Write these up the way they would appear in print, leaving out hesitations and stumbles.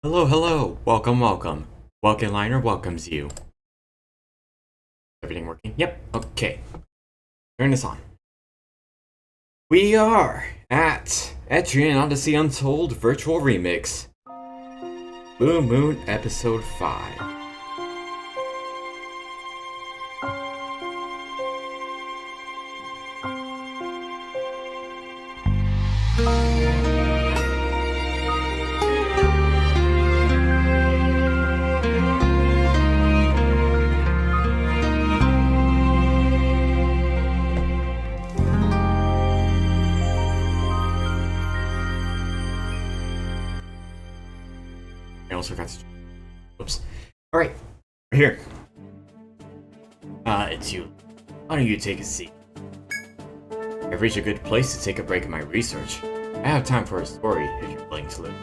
Hello, hello! Welcome, welcome. Welkinliner welcomes you. Everything working? Yep, okay. Turn this on. We are at Etrian Odyssey Untold Virtual Remix. Blue Moon Episode 5. I also forgot to... Oops. Alright, we're here. It's you. Why don't you take a seat? I've reached a good place to take a break in my research. I have time for a story, if you're willing to live.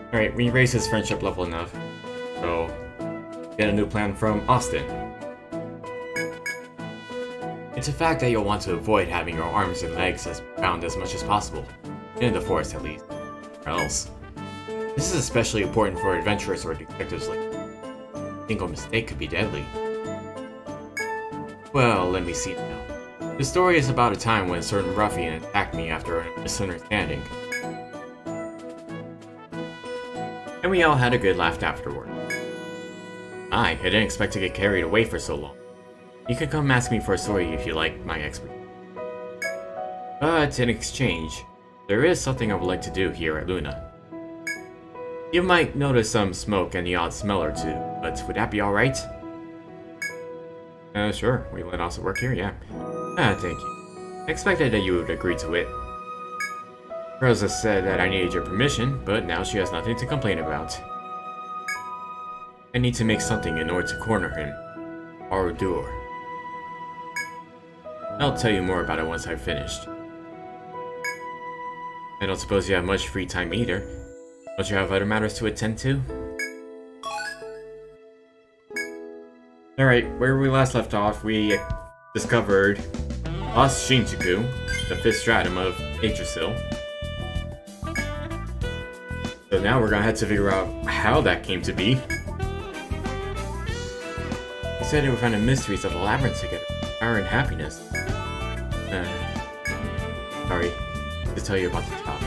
Alright, we raised his friendship level enough. So, get a new plan from Austin. It's a fact that you'll want to avoid having your arms and legs bound as much as possible. In the forest, at least. Or else. This is especially important for adventurers or detectives like you. A single mistake could be deadly. Well, let me see now. The story is about a time when a certain ruffian attacked me after a misunderstanding. And we all had a good laugh afterward. I didn't expect to get carried away for so long. You can come ask me for a story if you like my expertise. But in exchange, there is something I would like to do here at Luna. You might notice some smoke and the odd smell or two, but would that be alright? Sure. We let us work here, yeah. Thank you. I expected that you would agree to it. Rosa said that I needed your permission, but now she has nothing to complain about. I need to make something in order to corner him. Or door. I'll tell you more about it once I've finished. I don't suppose you have much free time either. Don't you have other matters to attend to? Alright, where we last left off, we discovered Lost Shinjuku, the 5th stratum of Yggdrasil. So now we're gonna have to figure out how that came to be. He said he would find the mysteries of the labyrinth together, power and happiness. Sorry to tell you about the top.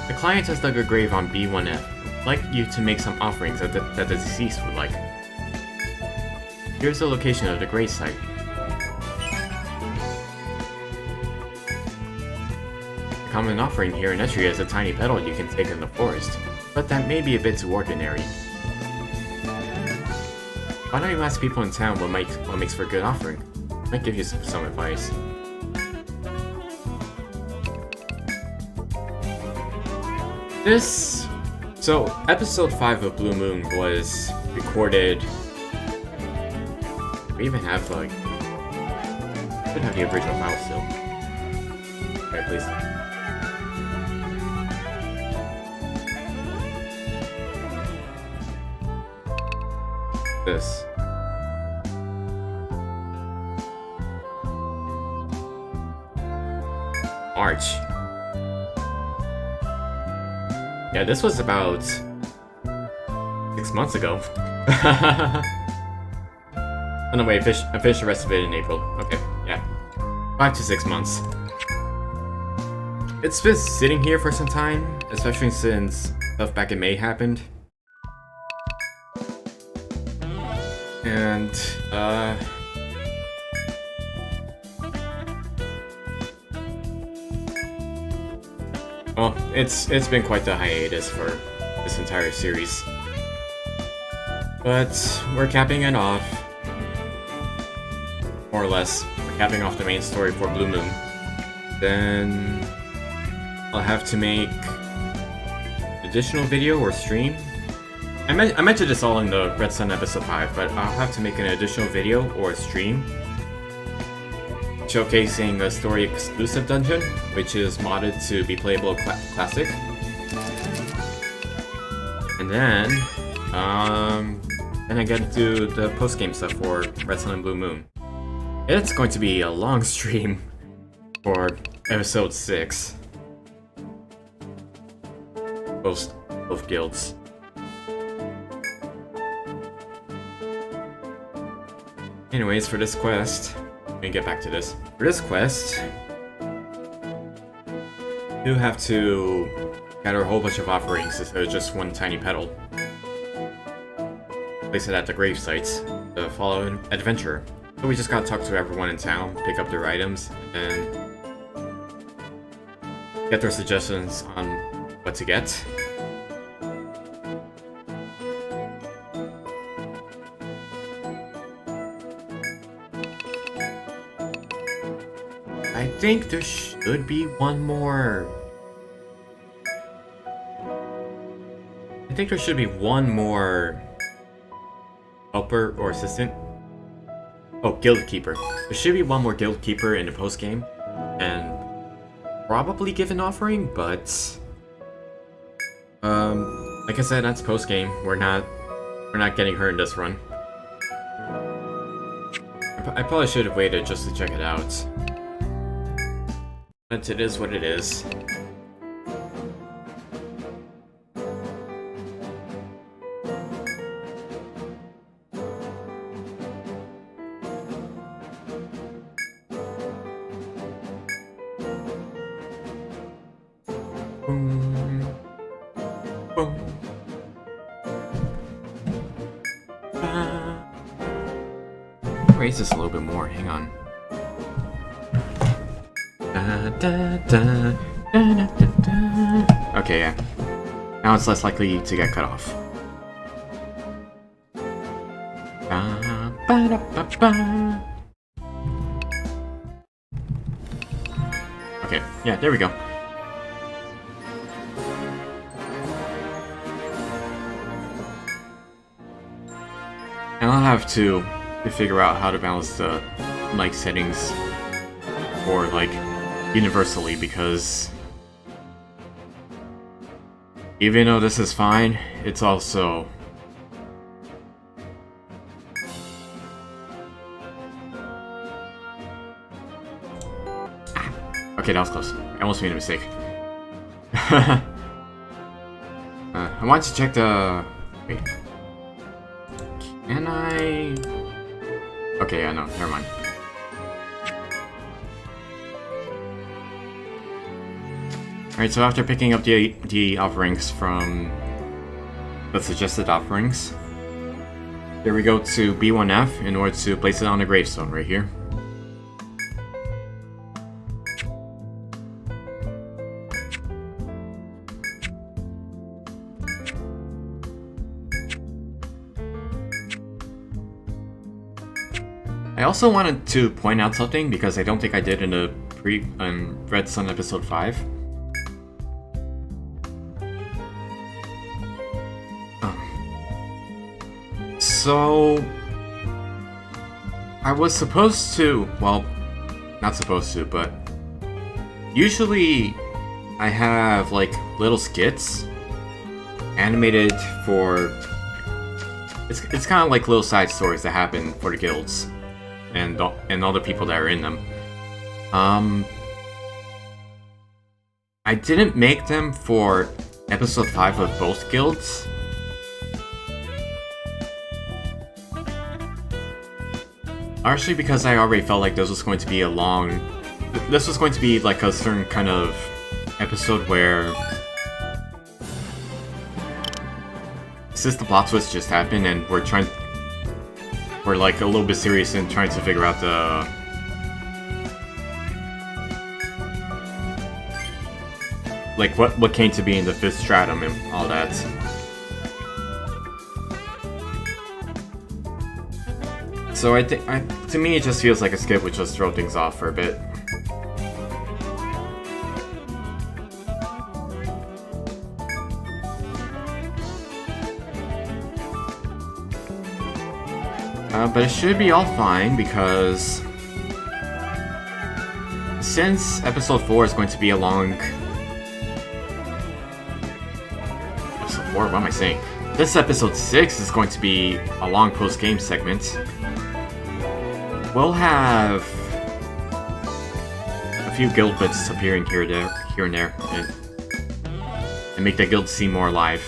The client has dug a grave on B1F. I'd like you to make some offerings that the deceased would like. Here's the location of the grave site. A common offering here in Etrian is a tiny petal you can take in the forest, but that may be a bit too ordinary. Why don't you ask people in town what makes for a good offering? I might give you some advice. So, episode 5 of Blue Moon was recorded... We even have, like... We could have the original file still. Okay, please. This. March. Yeah, this was about 6 months ago. Oh no, wait, I finished the rest of it in April. Okay, yeah. 5 to 6 months. It's been sitting here for some time, especially since stuff back in May happened. And, well, it's been quite the hiatus for this entire series. But we're capping it off. More or less. We're capping off the main story for Blue Moon. Then I'll have to make an additional video or stream. I mentioned this all in the Red Sun episode 5, but I'll have to make an additional video or stream showcasing a story exclusive dungeon, which is modded to be playable classic. And then I get to the post-game stuff for Red Sun and Blue Moon. It's going to be a long stream for episode 6. both guilds. Anyways, for this quest, let me get back to this. For this quest, you have to gather a whole bunch of offerings instead of just one tiny petal. Place it at the grave sites to follow an adventure. So we just gotta talk to everyone in town, pick up their items, and get their suggestions on what to get. I think there should be one more. I think there should be one more helper or assistant. Oh, guild keeper. There should be one more guild keeper in the post game, and probably give an offering. But like I said, that's post game. We're not getting her in this run. I probably should have waited just to check it out. But it is what it is. Boom. Boom. Raise this a little bit more, hang on. Okay, yeah. Now it's less likely to get cut off. Okay, yeah, there we go. And I'll have to figure out how to balance the mic settings for, like, universally, because even though this is fine, it's also okay, that was close. I almost made a mistake. I wanted to check the... Wait. Can I... Okay, yeah, no, never mind. Alright, so after picking up the offerings from the suggested offerings, here we go to B1F in order to place it on the gravestone right here. I also wanted to point out something because I don't think I did in the Red Sun episode 5. So I was supposed to, well, not supposed to, but usually I have like little skits animated for, it's kind of like little side stories that happen for the guilds and all the people that are in them. I didn't make them for episode 5 of both guilds. Actually, because I already felt like this was going to be this was going to be like a certain kind of episode where, since the plot twist just happened and we're like a little bit serious and trying to figure out like what came to be in the 5th stratum and all that. So I think, to me, it just feels like a skip would just throw things off for a bit. But it should be all fine because since episode 4 is going to be a long... Episode 4? What am I saying? This episode 6 is going to be a long post-game segment. We'll have a few guild bits appearing here and there. and make the guild seem more alive.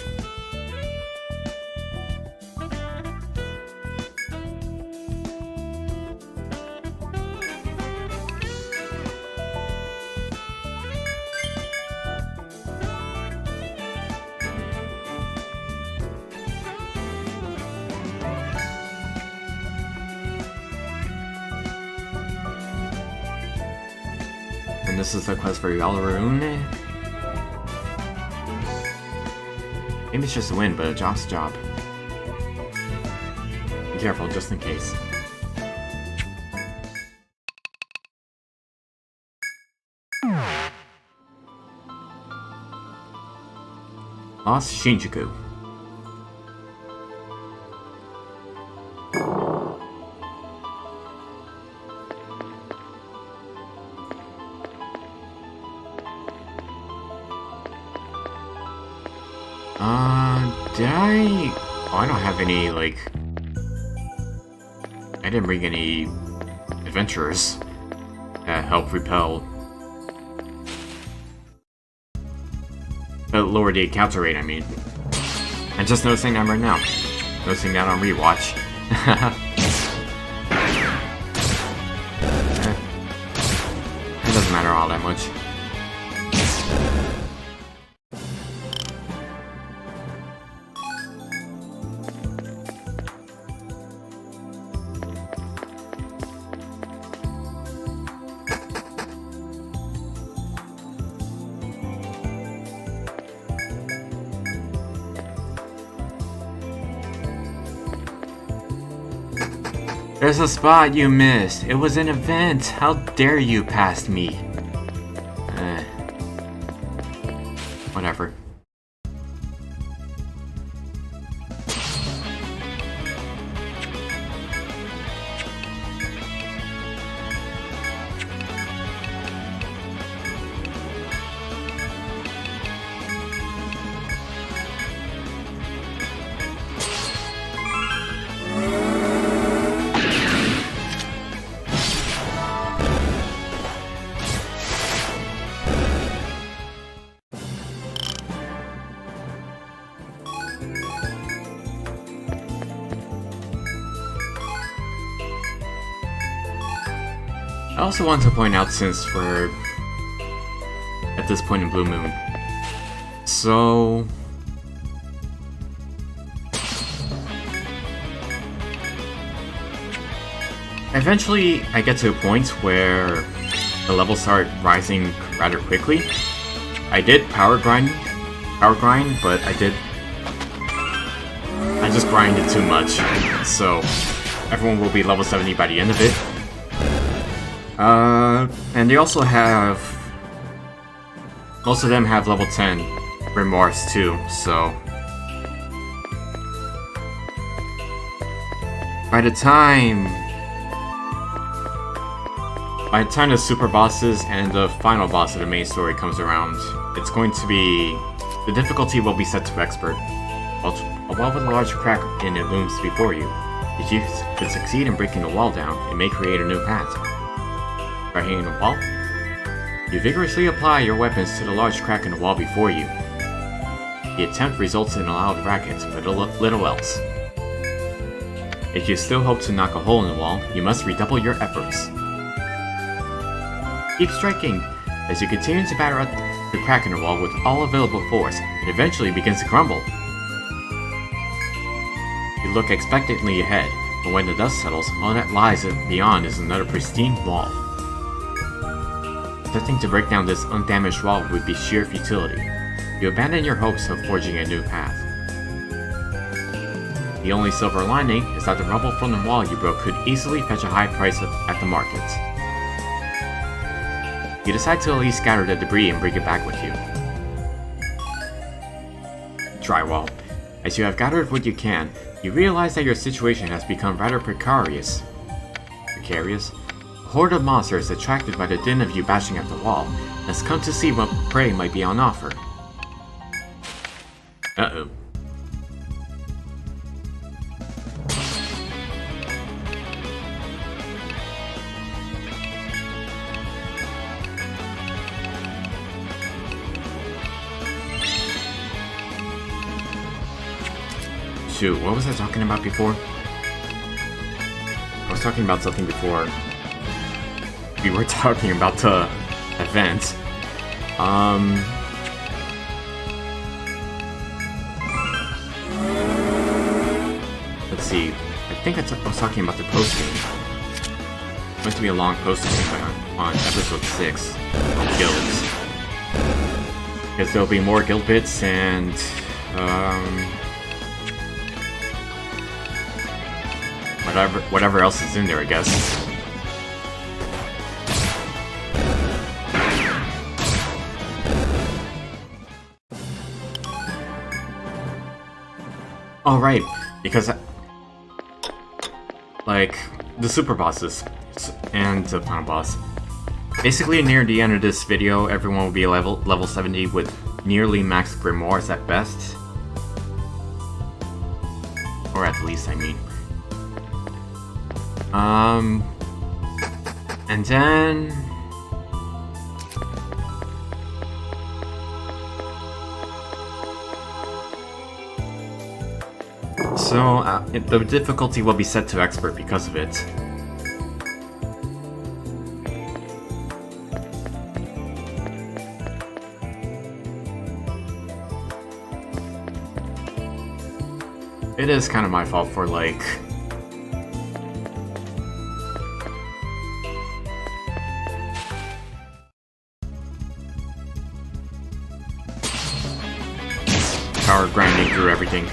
And this is the quest for Yalaroon. Maybe it's just a win, but a job's a job. Be careful, just in case. Lost Shinjuku. Did I... Oh, I don't have any, like... I didn't bring any adventurers that help repel... lower the encounter rate, I mean. I'm just noticing that right now. Noticing that on rewatch. It doesn't matter all that much. There's a spot you missed. It was an event. How dare you pass me? Whatever. I also want to point out, since we're at this point in Blue Moon, so eventually I get to a point where the levels start rising rather quickly. I did power grind, but I just grinded too much, so everyone will be level 70 by the end of it. And they also have... Most of them have level 10 Remorse too, so... By the time the super bosses and the final boss of the main story comes around, it's going to be... The difficulty will be set to Expert. A wall with a large crack in it looms before you. If you could succeed in breaking the wall down, it may create a new path. By hitting the wall, you vigorously apply your weapons to the large crack in the wall before you. The attempt results in a loud racket, but little else. If you still hope to knock a hole in the wall, you must redouble your efforts. Keep striking! As you continue to batter at the crack in the wall with all available force, it eventually begins to crumble. You look expectantly ahead, but when the dust settles, all that lies beyond is another pristine wall. Attempting to break down this undamaged wall would be sheer futility. You abandon your hopes of forging a new path. The only silver lining is that the rubble from the wall you broke could easily fetch a high price at the market. You decide to at least scatter the debris and bring it back with you. Drywall. As you have gathered what you can, you realize that your situation has become rather precarious. Precarious? A horde of monsters attracted by the din of you bashing at the wall has come to see what prey might be on offer. Uh-oh. Shoot, what was I talking about before? I was talking about something before. We were talking about the event. Let's see. I think I was talking about the posting. It's meant to be a long posting on episode 6 on guilds. Because there'll be more guild bits and whatever else is in there, I guess. Alright, because like the super bosses and the final boss. Basically near the end of this video, everyone will be level 70 with nearly max grimoires at best. Or at least, I mean. And then... So, the difficulty will be set to expert because of it. It is kind of my fault for, like... power grinding through everything.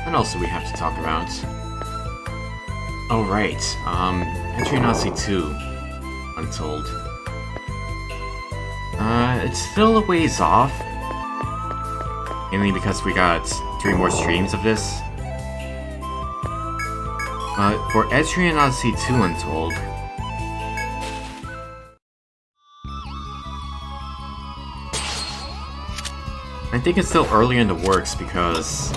What else do we have to talk about? Oh right, Etrian Odyssey 2, Untold. It's still a ways off. Mainly because we got 3 more streams of this. But for Etrian Odyssey 2 Untold, I think it's still early in the works because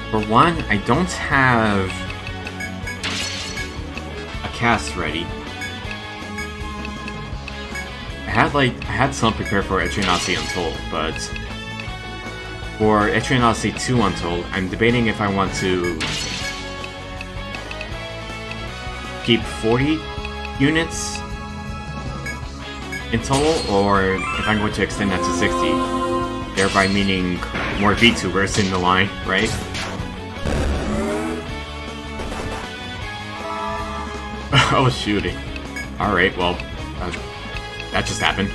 for one, I don't have a cast ready. I had some prepared for Etrian Odyssey Untold, but for Etrian Odyssey 2 Untold, I'm debating if I want to keep 40 units in total, or if I'm going to extend that to 60, thereby meaning more VTubers in the line, right? Oh, shooting. Alright, well, that just happened.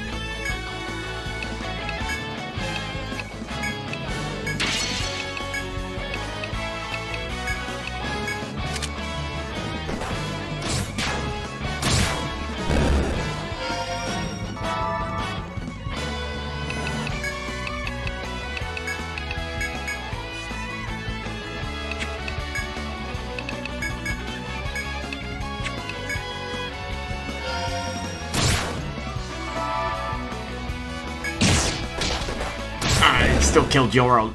Still killed Jorl.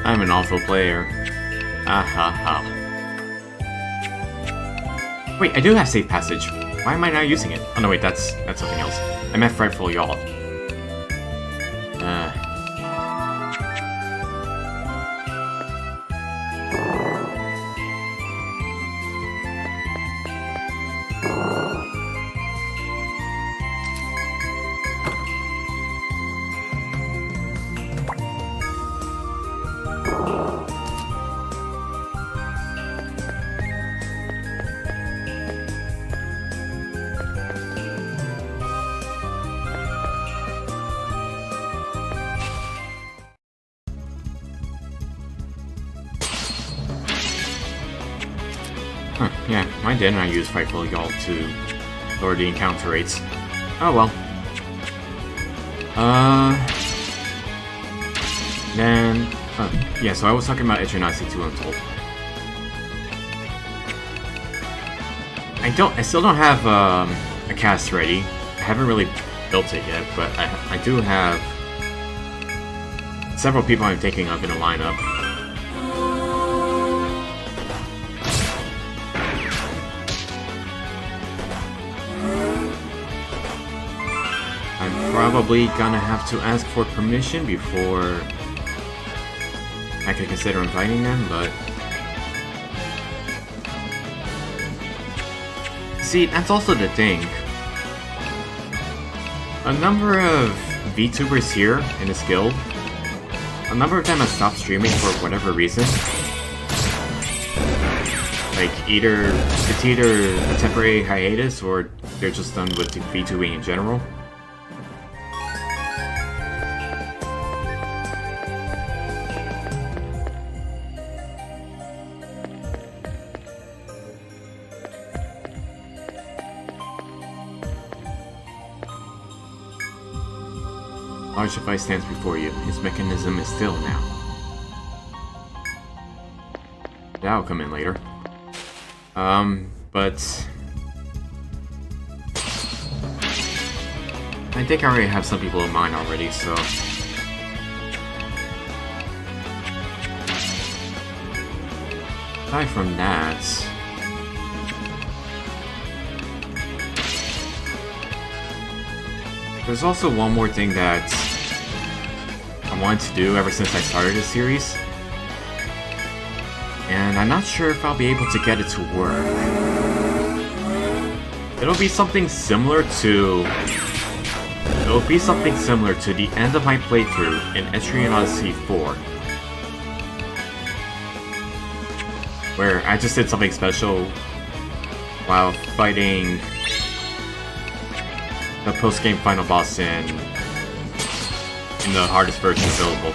I'm an awful player. Ha. Wait, I do have safe passage. Why am I not using it? Oh no, wait, that's something else. I meant Frightful Y'all. Huh, yeah, why didn't I use Frightful Y'all to lower the encounter rates? Oh well. Then... yeah, so I was talking about Etrian Odyssey 2 Untold. I still don't have a cast ready. I haven't really built it yet, but I do have several people I'm thinking of in a lineup. I'm probably gonna have to ask for permission before I could consider inviting them, but... See, that's also the thing. A number of VTubers here in this guild, a number of them have stopped streaming for whatever reason. Like, it's either a temporary hiatus, or they're just done with VTubing in general. Large device stands before you. Its mechanism is still now. That'll come in later. But... I think I already have some people in mind already, so... Aside from that... There's also one more thing that I wanted to do ever since I started this series. And I'm not sure if I'll be able to get it to work. It'll be something similar to the end of my playthrough in Etrian Odyssey 4. Where I just did something special while fighting the post-game final boss in the hardest version available.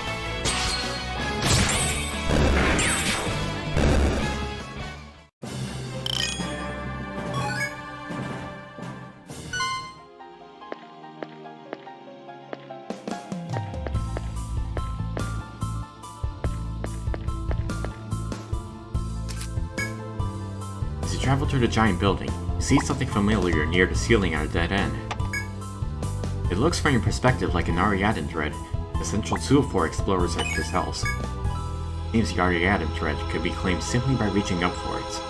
As you travel through the giant building, you see something familiar near the ceiling at a dead end. It looks from your perspective like an Ariadne thread, the central tool for explorers like yourselves. It seems the Ariadne thread could be claimed simply by reaching up for it.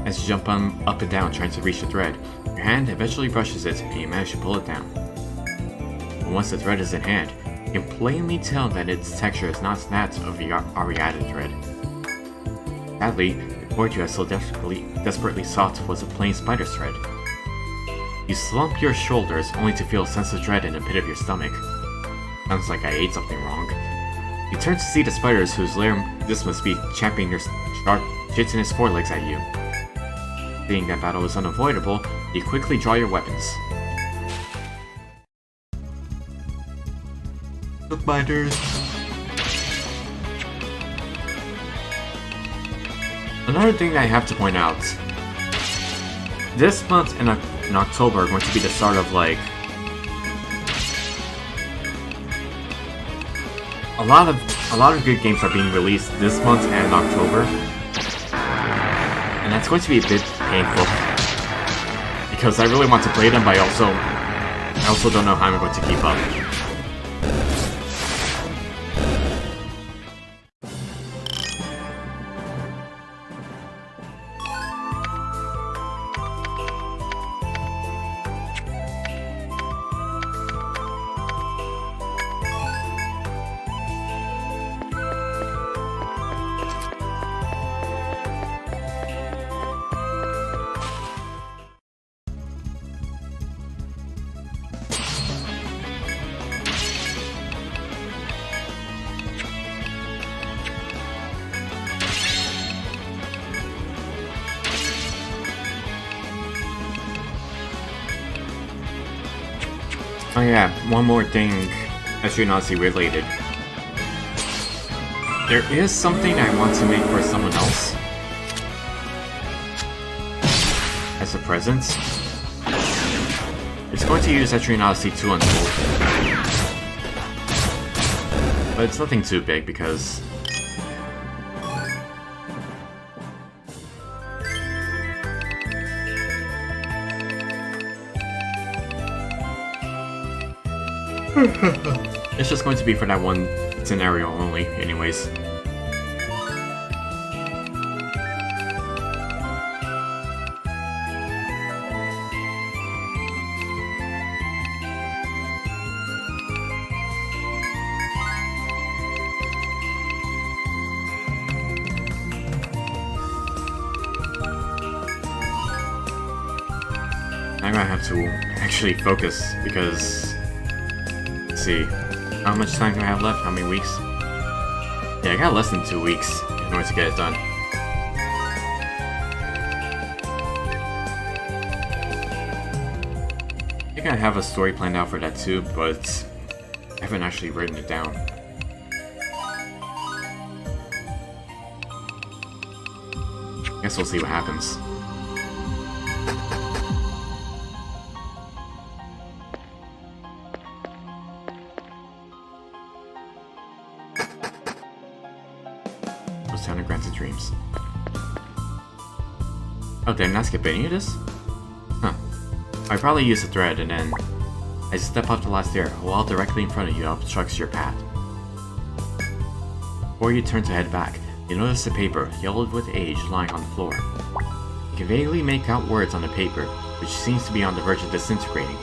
As you jump up and down trying to reach the thread, your hand eventually brushes it and you manage to pull it down. But once the thread is in hand, you can plainly tell that its texture is not that of the Ariadne thread. Sadly, the cord you had so desperately sought was a plain spider's thread. You slump your shoulders only to feel a sense of dread in the pit of your stomach. Sounds like I ate something wrong. You turn to see the spiders whose lair this must be champing their sharp, chitinous forelegs at you. Seeing that battle is unavoidable, you quickly draw your weapons. The spiders. Another thing that I have to point out. This month in October are going to be the start of like a lot of good games are being released this month and in October. And that's going to be a bit painful. Because I really want to play them, but I also don't know how I'm going to keep up. Oh yeah, one more thing Etrian Odyssey related. There is something I want to make for someone else. As a present. It's going to use Etrian Odyssey 2 Untold. But it's nothing too big because... it's just going to be for that one scenario only, anyways. I'm gonna have to actually focus because, let's see, how much time do I have left? How many weeks? Yeah, I got less than 2 weeks in order to get it done. I think I have a story planned out for that too, but I haven't actually written it down. Guess we'll see what happens. Town of Granted Dreams. Oh, did I not skip any of this? Huh. I probably use a thread and then as you step off the last stair, a wall directly in front of you obstructs your path. Before you turn to head back, you notice a paper, yellowed with age, lying on the floor. You can vaguely make out words on the paper, which seems to be on the verge of disintegrating.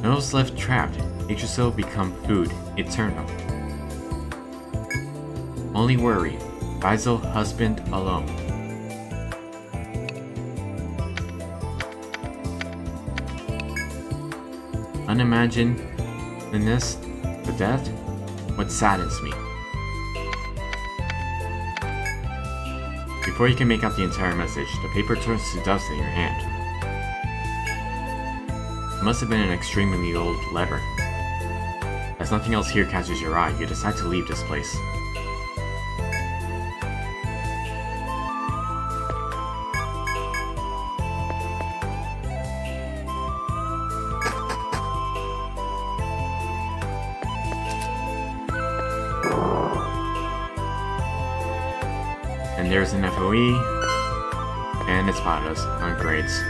Those left trapped, Yggdrasil become food, eternal. Only worry, Faisal husband alone. Unimaginedness, the death, what saddens me. Before you can make out the entire message, the paper turns to dust in your hand. It must have been an extremely old letter. As nothing else here catches your eye, you decide to leave this place. And there's an FOE, and it's spotted us on grades.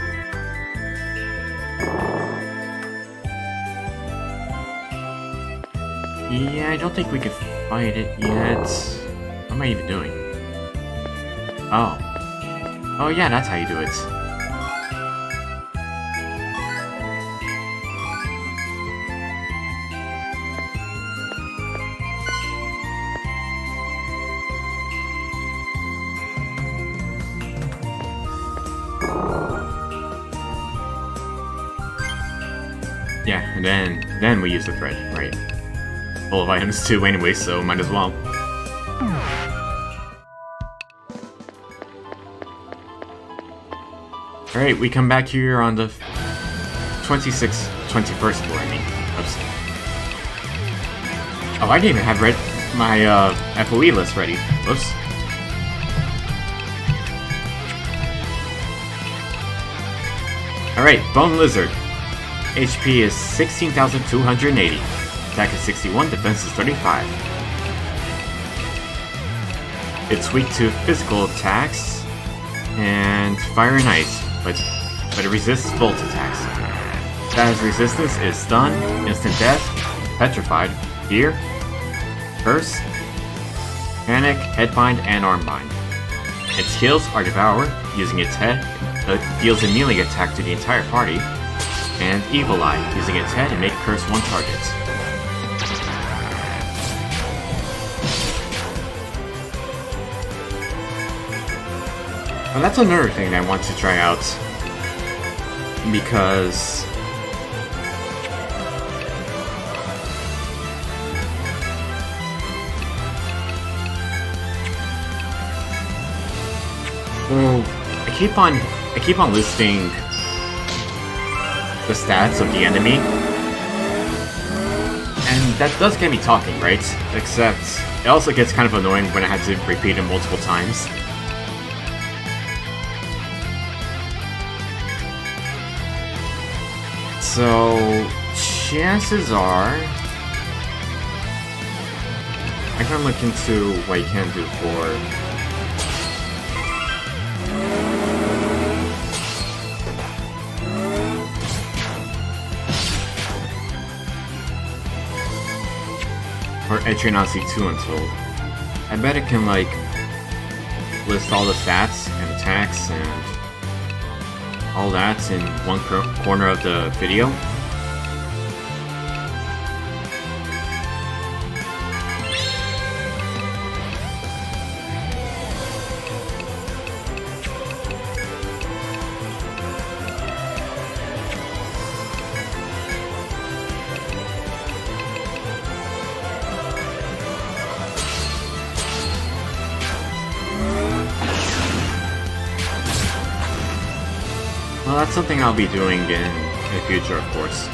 Yeah, I don't think we could fight it yet. What am I even doing? Oh. Oh yeah, that's how you do it. Yeah, and then we use the thread, right? Full of items too anyway, so might as well. Alright, we come back here on the 21st floor, I mean. Oops. Oh, I didn't even have my FOE list ready. Whoops. Alright, Bone Lizard. HP is 16,280. Attack is 61, defense is 35. It's weak to physical attacks and fire and ice, but it resists bolt attacks. Status resistance is stun, instant death, petrified, fear, curse, panic, headbind, and armbind. Its skills are devour, using its head deals a melee attack to the entire party, and Evil Eye, using its head and make curse one target. Well, that's another thing I want to try out, because I keep on listing the stats of the enemy, And that does get me talking, right? Except it also gets kind of annoying when I have to repeat it multiple times. So, chances are I can look into what you can do for Etrian Odyssey 2 Untold. I bet it can, like, list all the stats and attacks and all that in one corner of the video. Well, that's something I'll be doing in the future, of course.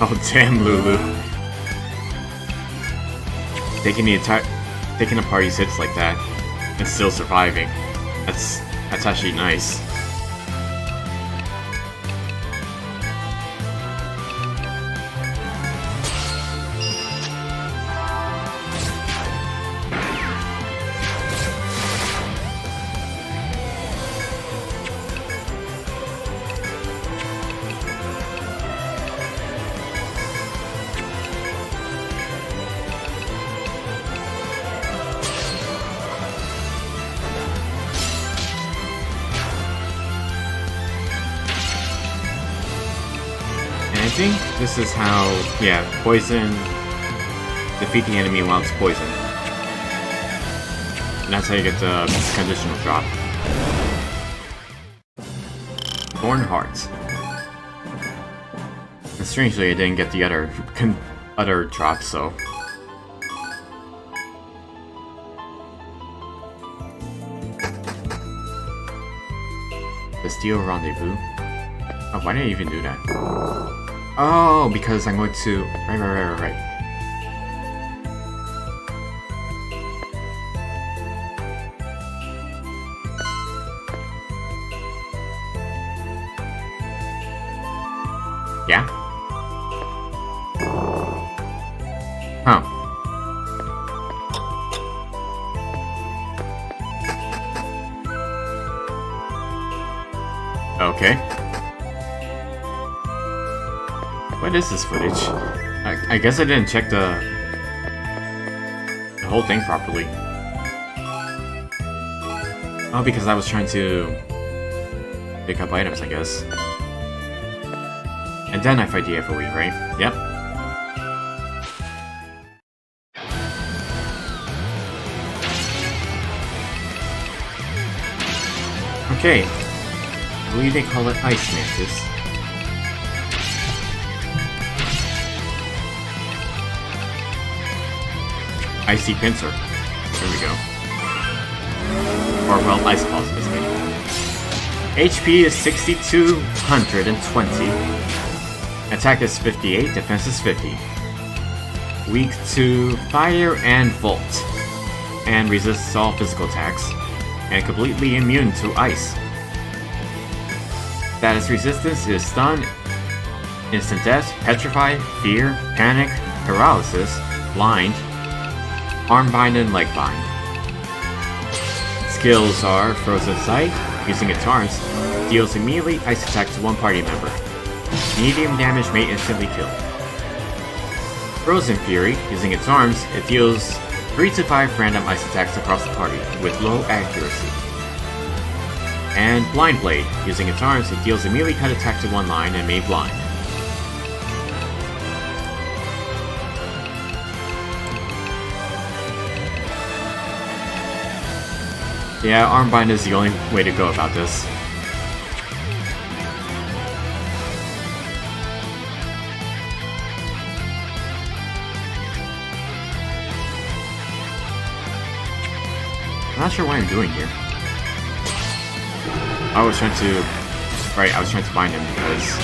Oh damn, Lulu! Taking a party's hits like that and still surviving. That's actually nice. I think this is how, yeah, poison, defeat the enemy while it's poisoned. And that's how you get the conditional drop. Thorn Heart. And strangely, I didn't get the other drop, so... The Steel Rendezvous. Oh, why did I even do that? Oh, because I'm going to... Right. Yeah? Huh. Okay. What is this footage? I guess I didn't check the whole thing properly. Oh, because I was trying to pick up items, I guess. And then I fight the FOE, right? Yep. Okay. I believe they call it Ice Mantis. Icy Pincer. There we go. Or, well, Ice Claws in this game. HP is 6,220. Attack is 58, defense is 50. Weak to fire and volt. And resists all physical attacks. And completely immune to ice. Status resistance is stun, instant death, petrify, fear, panic, paralysis, blind, arm bind, and leg bind. Skills are Frozen Sight, using its arms, deals immediately ice attack to one party member. Medium damage may instantly kill. Frozen Fury, using its arms, it deals 3 to 5 random ice attacks across the party, with low accuracy. And Blind Blade, using its arms, it deals immediately cut attack to one line and may blind. Yeah, armbind is the only way to go about this. I'm not sure what I'm doing here. I was trying to... Right, I was trying to bind him because...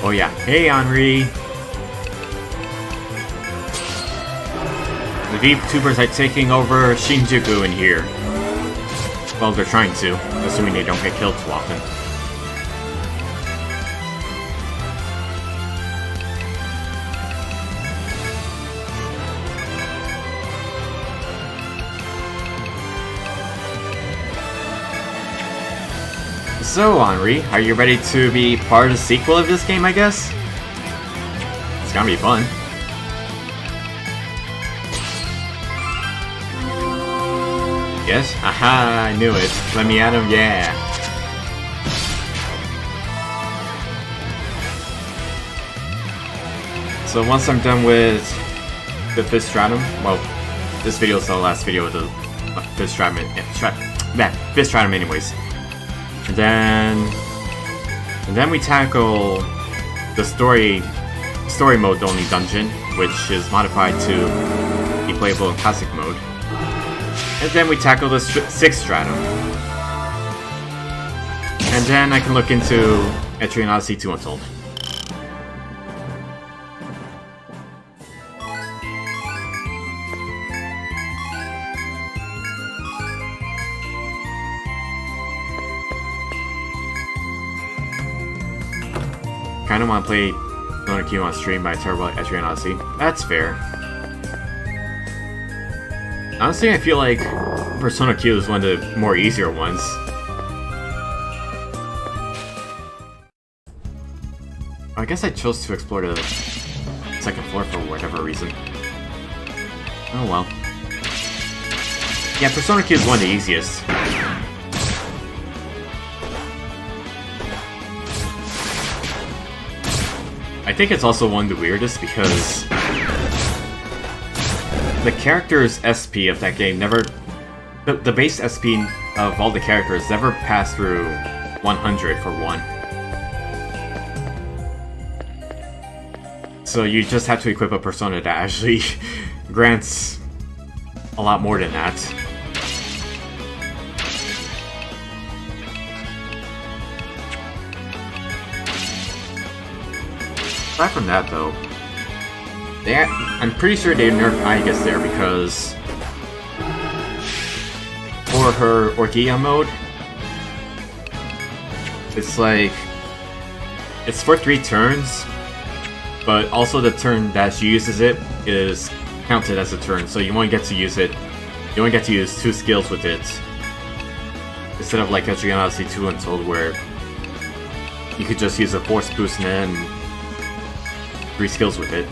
Oh yeah, hey Henri! The VTubers are taking over Shinjuku in here. Well, they're trying to, assuming they don't get killed too often. So, Henri, are you ready to be part of the sequel of this game, I guess? It's gonna be fun. Yes? Aha, I knew it. Let me at him, yeah. So once I'm done with the fifth stratum, well, this video is the last video of the fifth stratum, fifth stratum anyways. And then we tackle the story mode only dungeon, which is modified to be playable in classic mode. And then we tackle the sixth stratum. And then I can look into Etrian Odyssey 2 Untold. I don't want to play Persona Q on stream, but I terrible at Etrian Odyssey. That's fair. Honestly, I feel like Persona Q is one of the more easier ones. I guess I chose to explore the second floor for whatever reason. Oh well. Yeah, Persona Q is one of the easiest. I think it's also one of the weirdest because the character's SP of that game never... The base SP of all the characters never passed through 100 for one. So you just have to equip a persona that actually grants a lot more than that. Aside from that, though, I'm pretty sure they nerfed Aigis there because for her Orgia mode, it's like it's for 3 turns, but also the turn that she uses it is counted as a turn, so you only get to use it. You only get to use 2 skills with it, instead of like Etrian Odyssey 2 Untold, where you could just use a force boost and then 3 skills with it.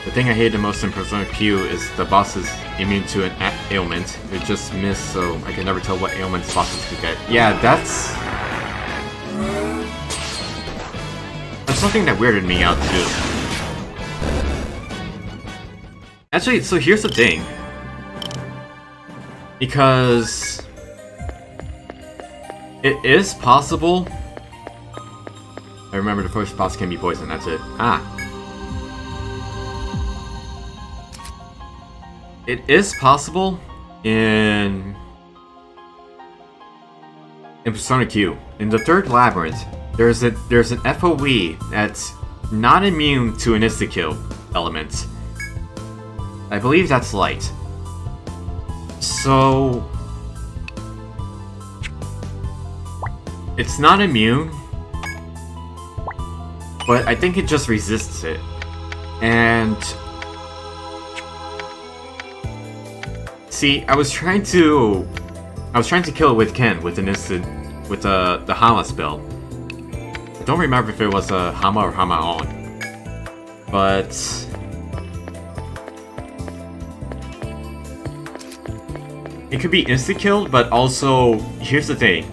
The thing I hate the most in Persona Q is the boss is immune to an ailment. It just missed, so I can never tell what ailments bosses could get. Yeah, that's something that weirded me out too. Actually, so here's the thing. Because it is possible. I remember the first boss can be poison, that's it. Ah. It is possible in Persona Q. In the third labyrinth, there's an FOE that's not immune to an insta-kill element. I believe that's light. So it's not immune, but I think it just resists it. And See, I was trying to kill it with Ken with an instant with the Hama spell. I don't remember if it was a Hama or Hama on, but it could be insta killed. But also, here's the thing: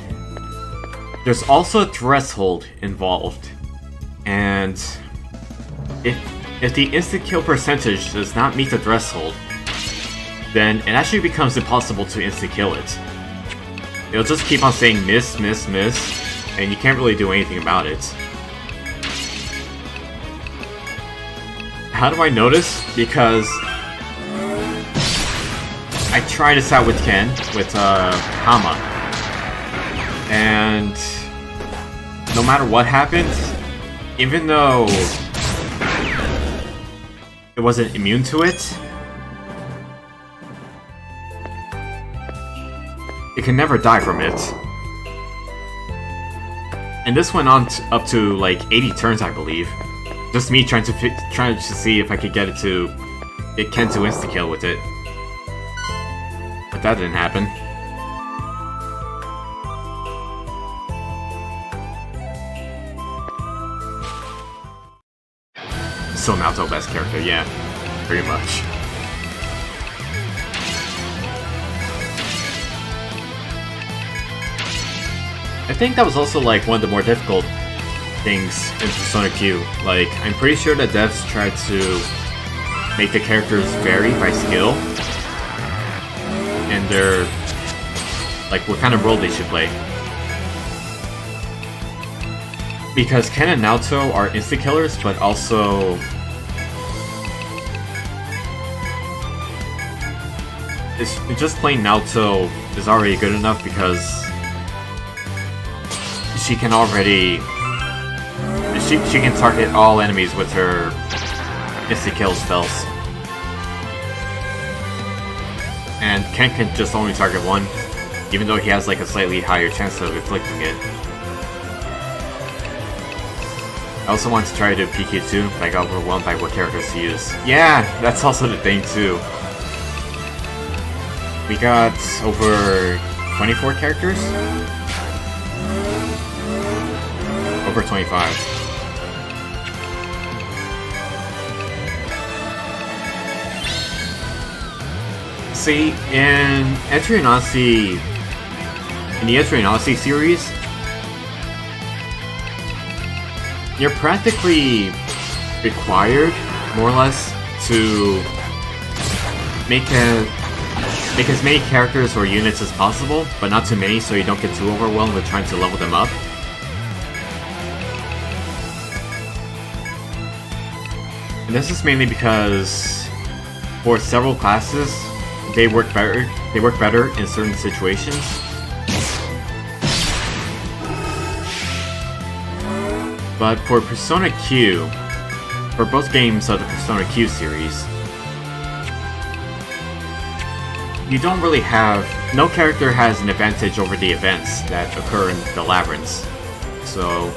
there's also a threshold involved, and if the insta kill percentage does not meet the threshold, then it actually becomes impossible to insta-kill it. It'll just keep on saying miss, miss, miss, and you can't really do anything about it. How do I notice? Because I tried this out with Ken, with Hama, and no matter what happened, even though it wasn't immune to it, it can never die from it. And this went on up to like 80 turns, I believe. Just me trying to see if I could get Ken to insta-kill with it. But that didn't happen. Still Naoto best character, yeah. Pretty much. I think that was also like one of the more difficult things in Persona Q. Like, I'm pretty sure that devs tried to make the characters vary by skill and their like what kind of role they should play. Because Ken and Naoto are insta-killers, but also it's just plain Naoto is already good enough because she can already she can target all enemies with her insta-kill spells. And Ken can just only target one, even though he has like a slightly higher chance of inflicting it. I also wanted to try to PK too, but I got overwhelmed by what characters to use. Yeah, that's also the thing too. We got over 24 characters? Over 25. See, in Etrian Odyssey, in the Etrian Odyssey series, you're practically required, more or less, to make as many characters or units as possible, but not too many so you don't get too overwhelmed with trying to level them up. And this is mainly because for several classes, they work better in certain situations. But for Persona Q, for both games of the Persona Q series, you don't really have... no character has an advantage over the events that occur in the labyrinths. So...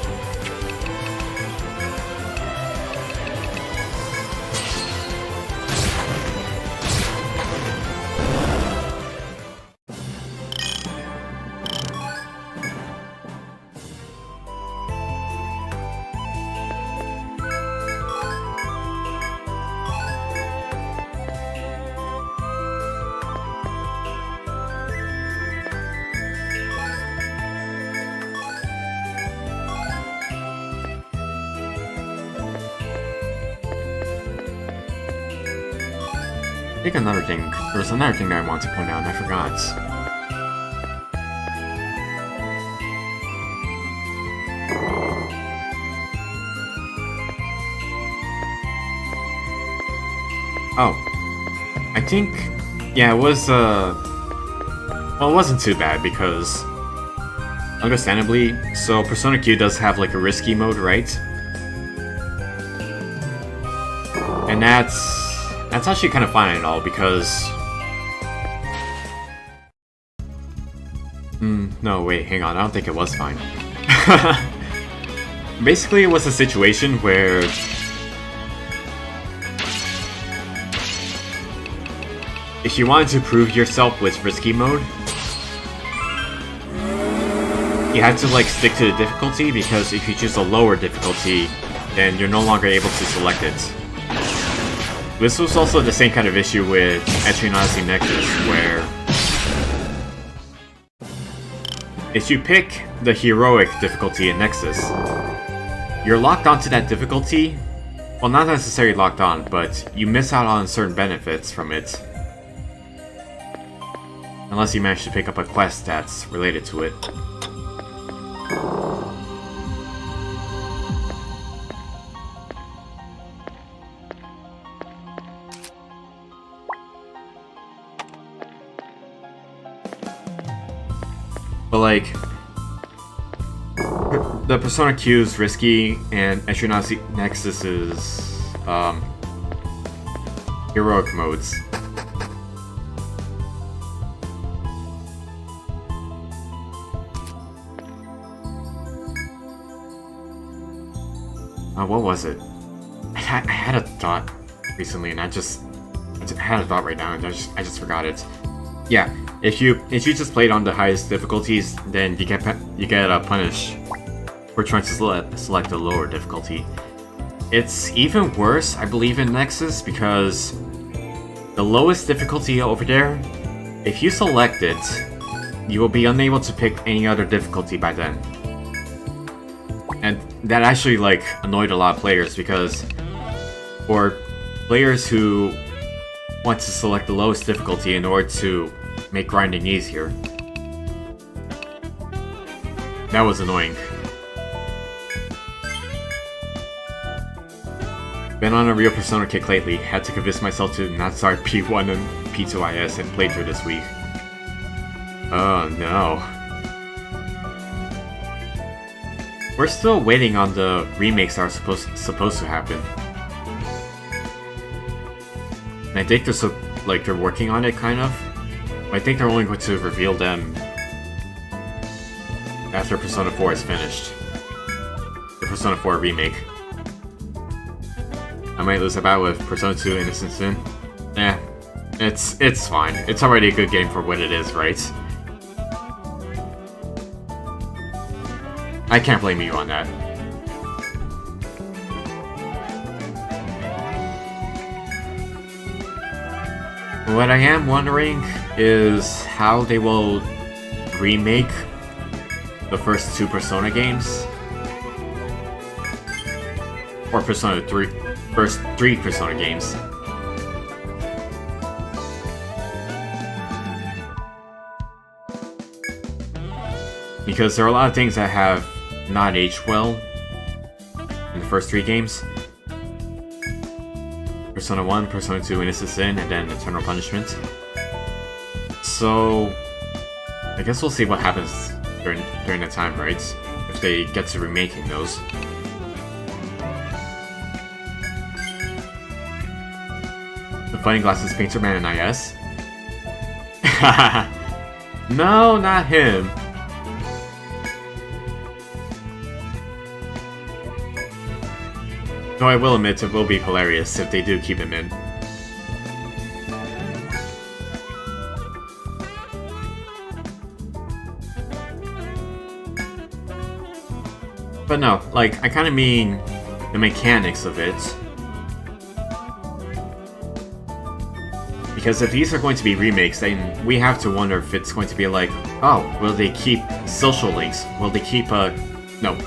I think another thing, there was another thing that I wanted to point out and I forgot. Oh, I think, yeah, it was, well, it wasn't too bad because, understandably, so Persona Q does have like a risky mode, right? And that's actually kind of fine and all, because... no, wait, hang on, I don't think it was fine. Basically, it was a situation where... if you wanted to prove yourself with risky mode, you have to like stick to the difficulty, because if you choose a lower difficulty, then you're no longer able to select it. This was also the same kind of issue with Etrian Odyssey Nexus, where if you pick the heroic difficulty in Nexus, you're locked onto that difficulty. Well, not necessarily locked on, but you miss out on certain benefits from it. Unless you manage to pick up a quest that's related to it. But like, the Persona Q is risky, and Etrian Odyssey Nexus is heroic modes. What was it? I had a thought recently, and I had a thought right now, and I just forgot it. Yeah, if you just played on the highest difficulties, then you get punished for trying to select a lower difficulty. It's even worse, I believe, in Nexus, because the lowest difficulty over there, if you select it, you will be unable to pick any other difficulty by then. And that actually like annoyed a lot of players, because for players who want to select the lowest difficulty in order to make grinding easier, that was annoying. Been on a real Persona kick lately. Had to convince myself to not start P1 and P2IS and playthrough this week. Oh no. We're still waiting on the remakes that are supposed to happen. And I think they're working on it, kind of. I think they're only going to reveal them after Persona 4 is finished. The Persona 4 remake. I might lose a battle with Persona 2 Innocent Sin. Eh, it's fine. It's already a good game for what it is, right? I can't blame you on that. What I am wondering is how they will remake the first two Persona games. Or Persona 3. First three Persona games. Because there are a lot of things that have not aged well in the first three games. Persona 1, Persona 2, Innocent Sin, and then Eternal Punishment. So I guess we'll see what happens during that time, right? If they get to remaking those. The Fighting Glasses Painter Man in IS? No, not him. Though I will admit it will be hilarious if they do keep him in. But no, like, I kind of mean the mechanics of it. Because if these are going to be remakes, then we have to wonder if it's going to be like, oh, will they keep social links? Will they keep no.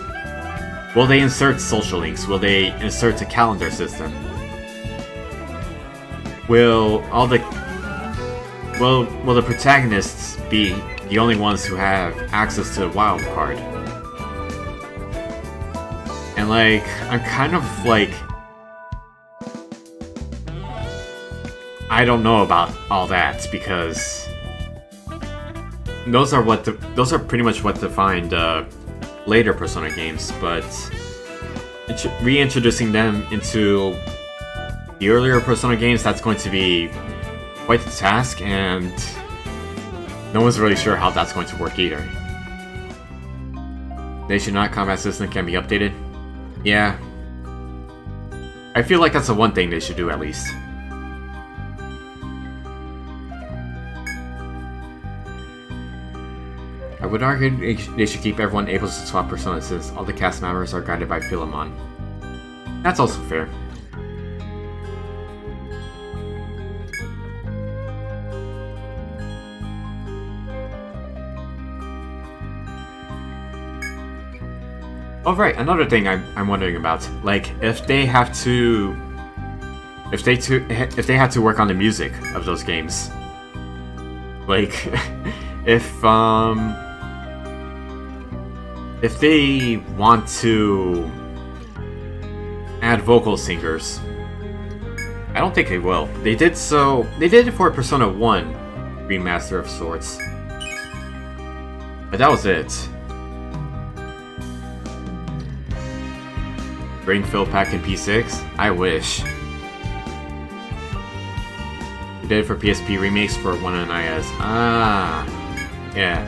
Will they insert social links? Will they insert a calendar system? Will the protagonists be the only ones who have access to the wild card? And like, I'm kind of like, I don't know about all that, because those are pretty much what defined later Persona games, but reintroducing them into the earlier Persona games, that's going to be quite the task, and no one's really sure how that's going to work either. They should not combat system can be updated. Yeah. I feel like that's the one thing they should do, at least. would argue they should keep everyone able to swap personas since all the cast members are guided by Philemon. That's also fair. Oh right, another thing I'm wondering about, like if they have to, if they have to work on the music of those games, like if they want to add vocal singers, I don't think they will. They did it for Persona 1 remaster of sorts, but that was it. Bring Phil Pack in P6? I wish. They did it for PSP remakes for 1 and IS. Ah, yeah.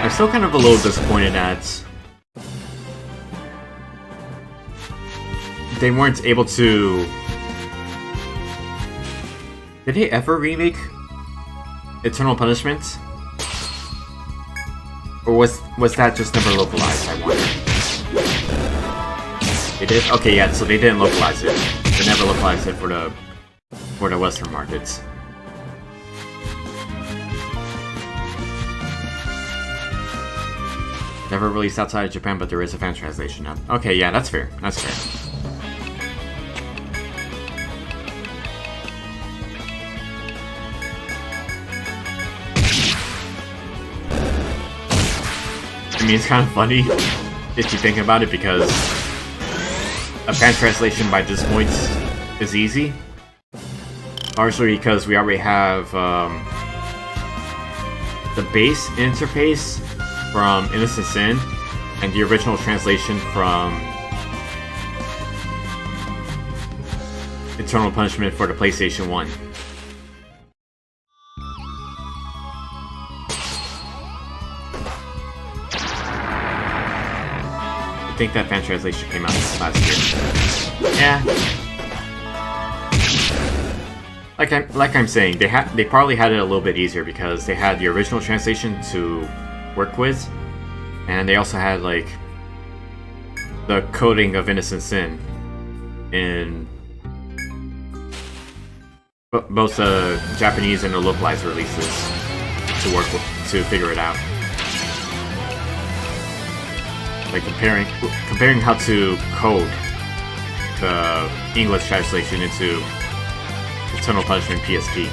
I'm still kind of a little disappointed at they weren't able to. Did they ever remake Eternal Punishment? Or was that just never localized, I wonder? They did? Okay, yeah, so they didn't localize it. They never localized it for the Western markets. Never released outside of Japan, but there is a fan translation now. Okay, yeah, that's fair. That's fair. I mean, it's kind of funny if you think about it, because a fan translation by this point is easy. Partially because we already have the base interface from Innocent Sin and the original translation from Eternal Punishment for the PlayStation 1. I think that fan translation came out last year. Yeah. Like I'm saying, they probably had it a little bit easier because they had the original translation to work with, and they also had like the coding of Innocent Sin in both the Japanese and the localized releases to work with, to figure it out. Like comparing how to code the English translation into Eternal Punishment PSP.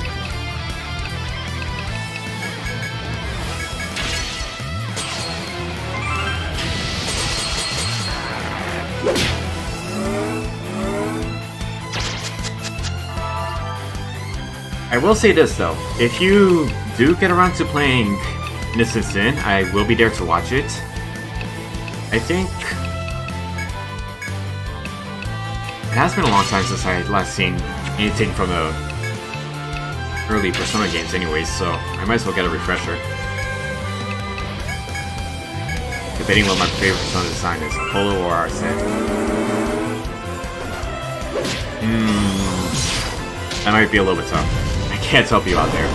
I will say this though, if you do get around to playing Innocent Sin, I will be there to watch it. I think it has been a long time since I last seen anything from the early Persona games anyways, so I might as well get a refresher. Debating what my favorite Persona design is, Apollo or Arsene. That might be a little bit tough. I can't help you out there.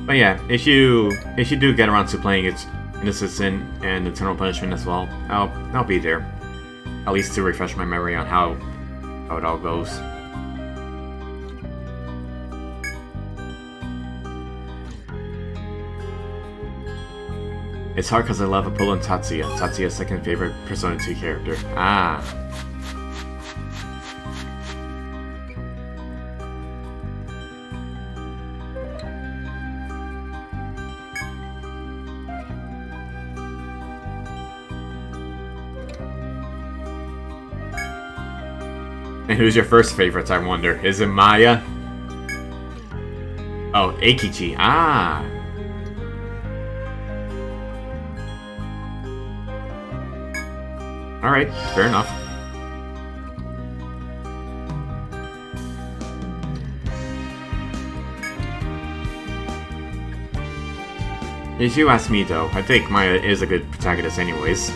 But yeah, if you do get around to playing it, Innocent Sin and Eternal Punishment as well, I'll be there. At least to refresh my memory on how it all goes. It's hard because I love Apollo and Tatsuya. Tatsuya's second favorite Persona 2 character. Ah. And who's your first favorite, I wonder? Is it Maya? Oh, Eikichi. Ah. Alright, fair enough. If you ask me though, I think Maya is a good protagonist anyways.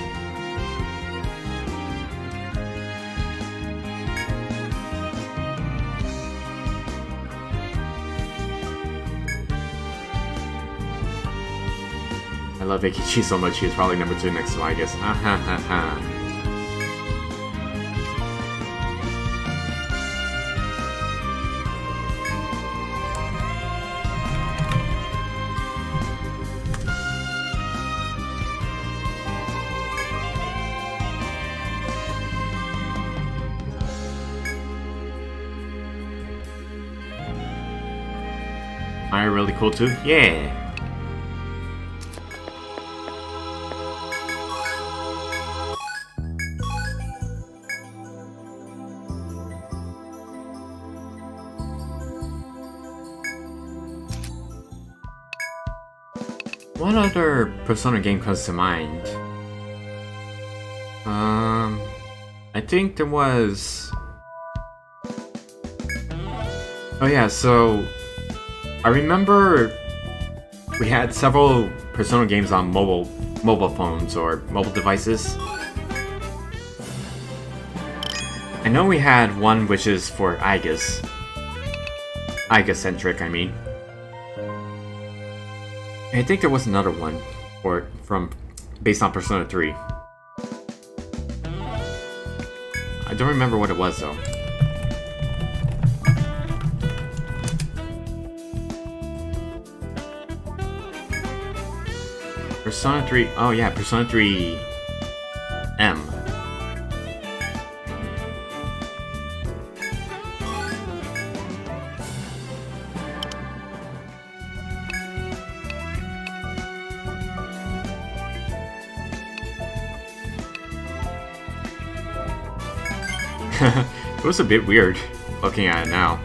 I love Eikichi so much, he's probably number 2 next to I guess. Ha ha ha ha. Are really cool too? Yeah! What other Persona game comes to mind? I think there was... Oh yeah, so... I remember we had several Persona games on mobile phones or mobile devices. I know we had one which is for Iga-centric, I mean. I think there was another one based on Persona 3. I don't remember what it was though. Persona 3, oh yeah, Persona 3 M. It was a bit weird looking at it now.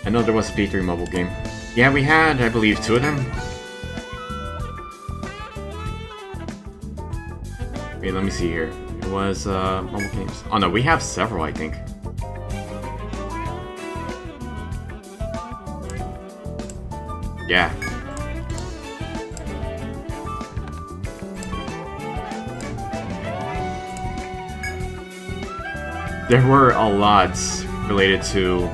I know there was a P3 mobile game. Yeah, we had, I believe, 2 of them. Wait, let me see here. It was, mobile games. Oh no, we have several, I think. Yeah. There were a lot related to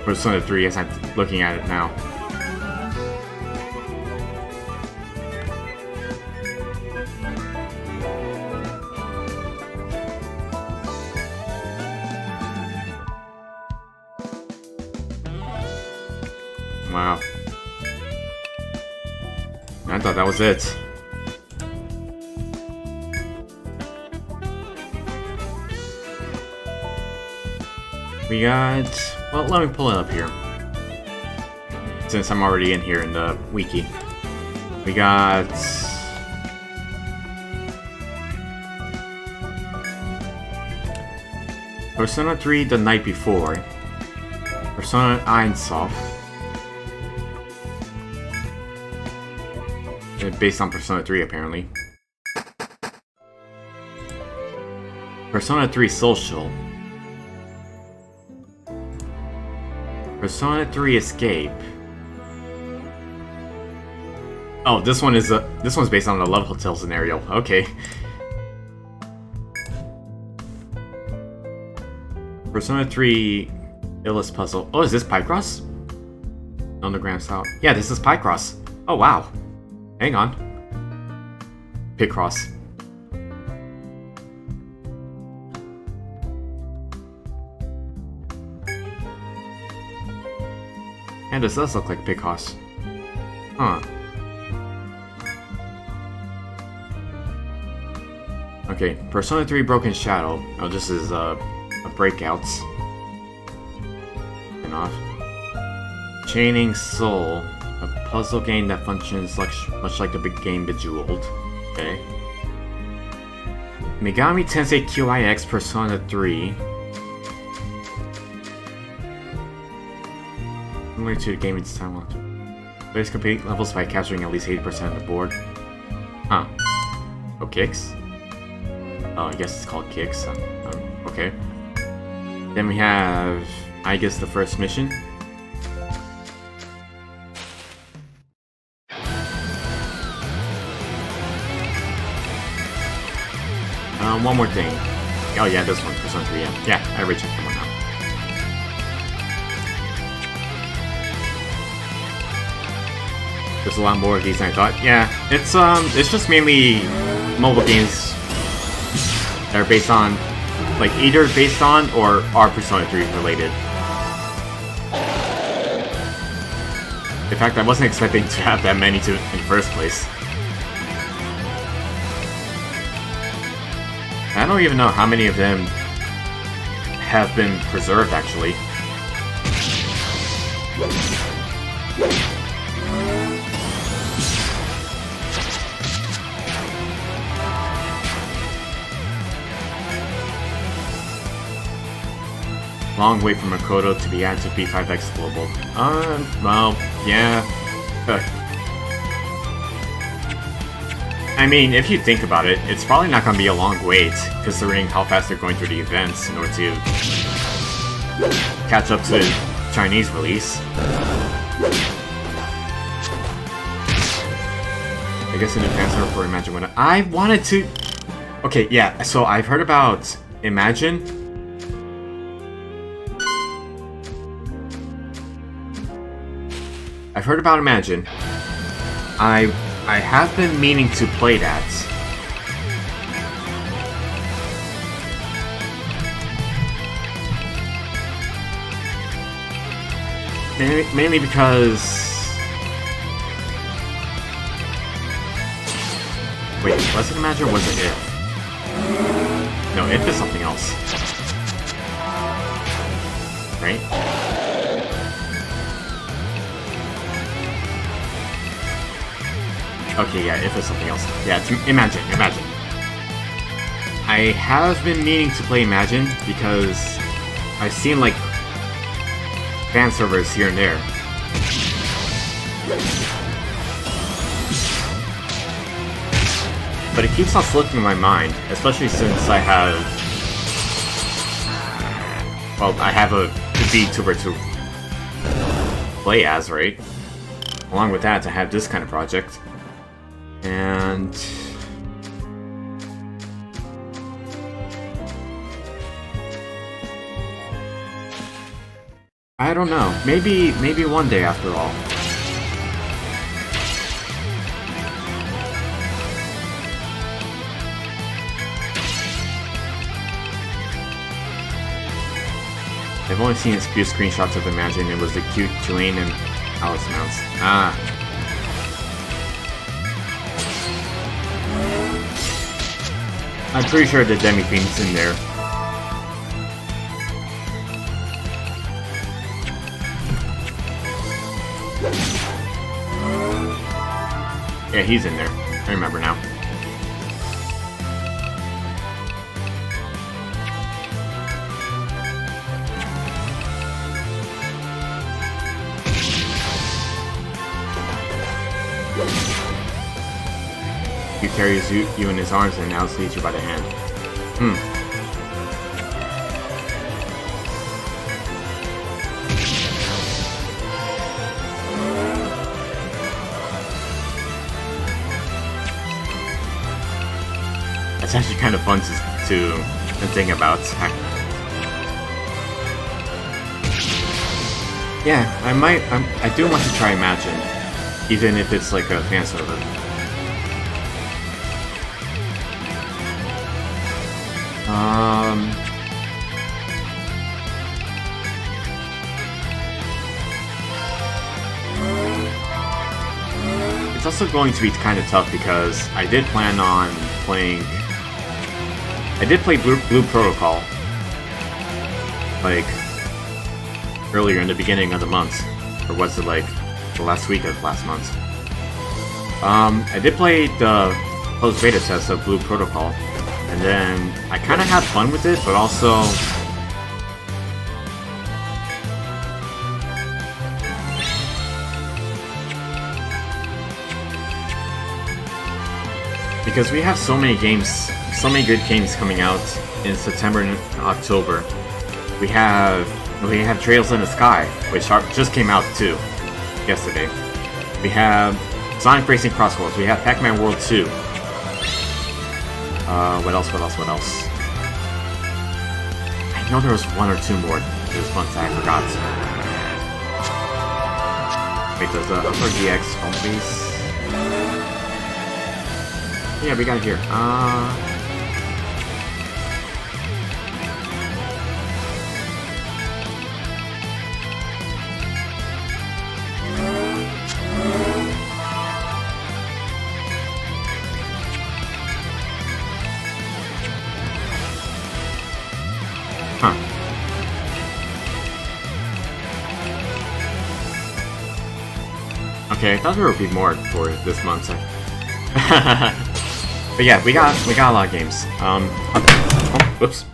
Persona 3 as I'm looking at it now. Wow. I thought that was it. We got... well, let me pull it up here. Since I'm already in here in the wiki. We got... Persona 3 the night before. Persona Einsoft. Based on Persona 3 apparently. Persona 3 Social. Persona 3 Escape. Oh, this one's based on the Love Hotel scenario. Okay. Persona 3 Illus Puzzle. Oh, is this Picross? Underground style. Yeah, this is Picross. Oh wow. Hang on. Picross. And this does look like Picross. Huh. Okay, Persona 3 Broken Shadow. Oh, this is a Breakouts. And off. Chaining Soul. A puzzle game that functions much like the big game Bejeweled. Okay. Megami Tensei QIX Persona 3. Similar to the game its time. Players complete levels by capturing at least 80% of the board. Huh. Oh, kicks? Oh, I guess it's called kicks. Okay. Then we have, I guess, the first mission. One more thing. Oh yeah, this one, Persona 3, yeah. Yeah, I already checked that one out. There's a lot more of these than I thought. Yeah, it's just mainly mobile games that are based on, like, either based on or are Persona 3 related. In fact, I wasn't expecting to have that many in the first place. I don't even know how many of them have been preserved, actually. Long way from Makoto to be added to B5X Global. Well, yeah. I mean, if you think about it, it's probably not going to be a long wait, considering how fast they're going through the events in order to catch up to the Chinese release. I guess an advance order for Imagine when I wanted to... Okay, yeah, so I've heard about Imagine. I've heard about Imagine. I have been meaning to play that. Mainly because... Wait, was it Imagine or was it If? No, If is something else. Right? Okay, yeah, If is something else. Yeah, it's Imagine. I have been meaning to play Imagine because I've seen, like, fan servers here and there. But it keeps on slipping my mind, especially since I have... Well, I have a VTuber to play as, right? Along with that, I have this kind of project. And... I don't know. Maybe one day after all. I've only seen a few screenshots of Imagine. It was the cute Jelaine and Alice mounts. Ah. I'm pretty sure the Demi-Theme's in there. Yeah, he's in there. I remember now. He carries you in his arms and now leads you by the hand. That's actually kind of fun to think about. Yeah, I do want to try Imagine, even if it's like a fan server. It's also going to be kind of tough because I did plan on playing... I did play Blue Protocol, like, earlier in the beginning of the month, or was it like the last week of last month? I did play the post-beta test of Blue Protocol, and then I kind of had fun with it, but also... because we have so many games, so many good games coming out in September and October. We have Trails in the Sky, which just came out too, yesterday. We have Sonic Racing Cross Worlds. We have Pac-Man World 2. What else? I know there was one or two more this month that I forgot. Wait, does the Upper GX home base? Yeah, we got it here. Okay, I thought there would be more for this month. But yeah, we got a lot of games. Whoops.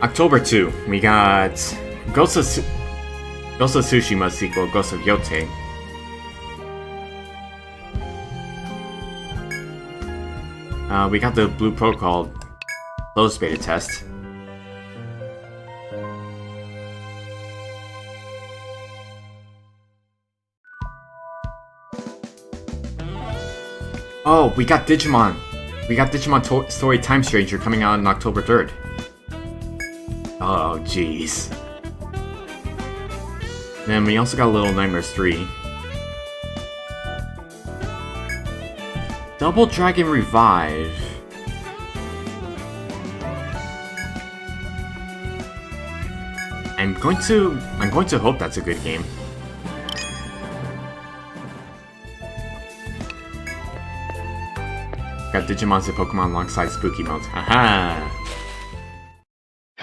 October 2, we got Ghost of Tsushima sequel, Ghost of Yote. We got the Blue Protocol closed beta test. Oh, we got Digimon! We got Digimon Story Time Stranger coming out on October 3rd. Oh, jeez. Then we also got Little Nightmares 3. Double Dragon Revive. I'm going to hope that's a good game. Got Digimons and Pokemon alongside Spooky modes. Haha!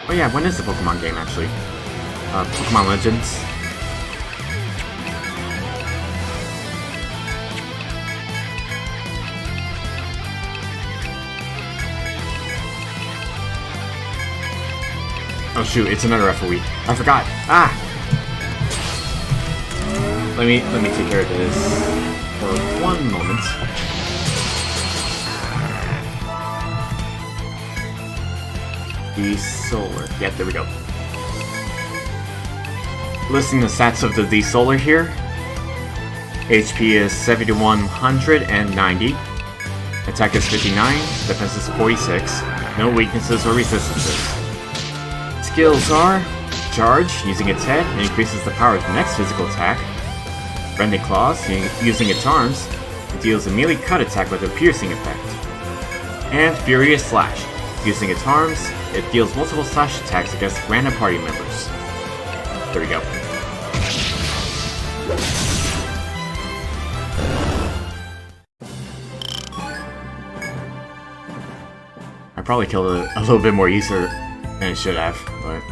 Oh yeah, when is the Pokemon game actually? Pokemon Legends? Oh shoot, it's another FOE. I forgot! Ah! Let me take care of this for one moment. D-Solar. Yep, there we go. Listing the stats of the D-Solar here. HP is 7190. Attack is 59. Defense is 46. No weaknesses or resistances. Skills are Charge, using its head, it increases the power of the next physical attack. Rending Claws, using its arms, it deals a melee cut attack with a piercing effect. And Furious Slash, using its arms, it deals multiple slash attacks against random party members. There we go. I probably killed it a little bit more easier than it should have, but...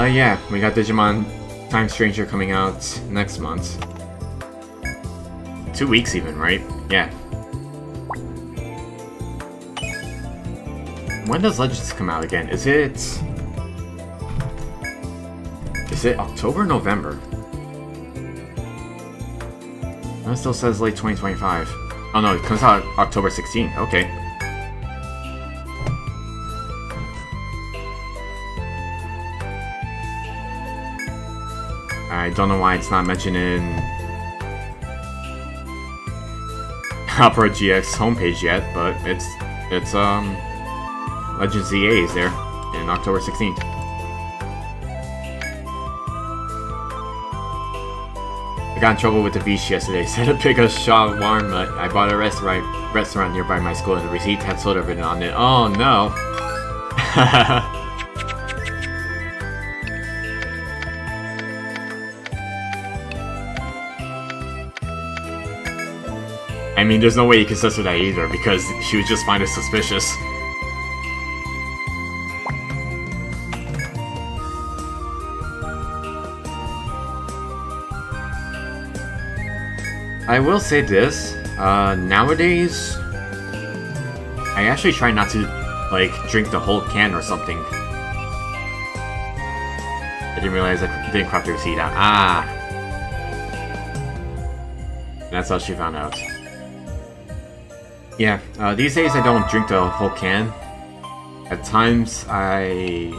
yeah, we got Digimon Time Stranger coming out next month. 2 weeks even, right? Yeah. When does Legends come out again? Is it October or November? It still says late 2025. Oh no, it comes out October 16th. Okay. I don't know why it's not mentioned in Opera GX homepage yet, but it's Legends ZA is there in October 16th. I got in trouble with the beach yesterday. Said a big shawarma I bought at a restaurant nearby my school, and the receipt had soda written on it. Oh no! I mean, there's no way you can censor that either, because she would just find it suspicious. I will say this, nowadays, I actually try not to, like, drink the whole can or something. didn't realize I didn't crop the receipt out. Ah! That's how she found out. Yeah, these days I don't drink the whole can. At times I